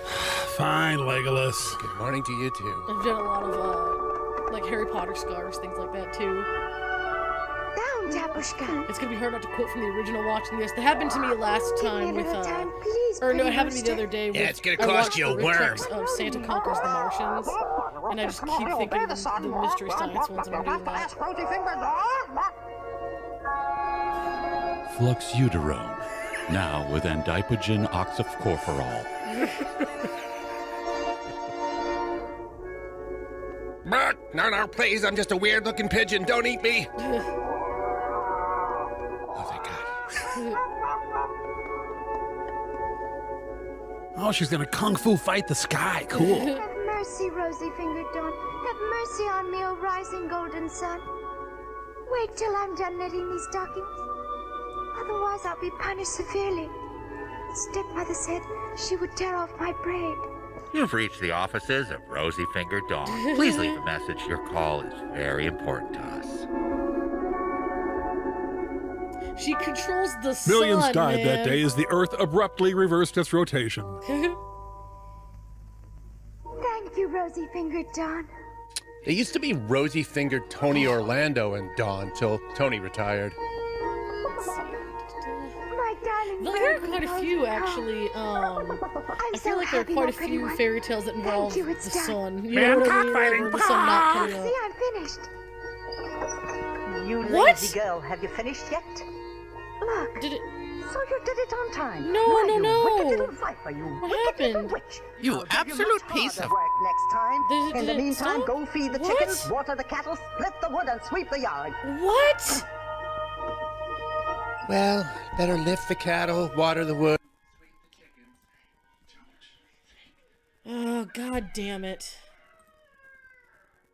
Fine, Legolas. Good morning to you too. I've done a lot of like Harry Potter scars, things like that too. Down, Japushka. It's gonna be hard not to quote from the original watching this. That happened to me last time with or no, it happened to me the other day with it's gonna I cost watched you a the worm. RiffTrax of Santa Conquers the Martians. And I just keep thinking of the Mystery Science ones when I'm doing that. Flux Uterone. Now with andipogen oxycorforol. No, please, I'm just a weird-looking pigeon. Don't eat me. Oh, she's gonna kung fu fight the sky. Cool. Have mercy, rosy-fingered dawn. Have mercy on me, O rising golden sun. Wait till I'm done knitting these stockings. Otherwise, I'll be punished severely. Stepmother said she would tear off my braid. You've reached the offices of Rosy Fingered Dawn. Please leave a message. Your call is very important to us. She controls the sun. Millions died man. that day as the Earth abruptly reversed its rotation. Thank you, rosy-fingered dawn. It used to be rosy-fingered Tony Orlando and Dawn till Tony retired. My darling. Well, there are quite a few, actually. I feel like there are quite a few fairy tales that involve the sun. You know what I mean? Like, or the sun not coming up. See, I'm finished. You What? lazy girl, have you finished yet? Look. Did it? So you did it on time. No, Why, no, you no. wicked little viper, you What wicked little happened? witch. You I'll give absolute much piece harder of- work next time. Did In the it meantime, stop? go feed the What? chickens, water the cattle, split the wood, and sweep the yard. What? Well, better lift the cattle, water the wood. Oh, god damn it.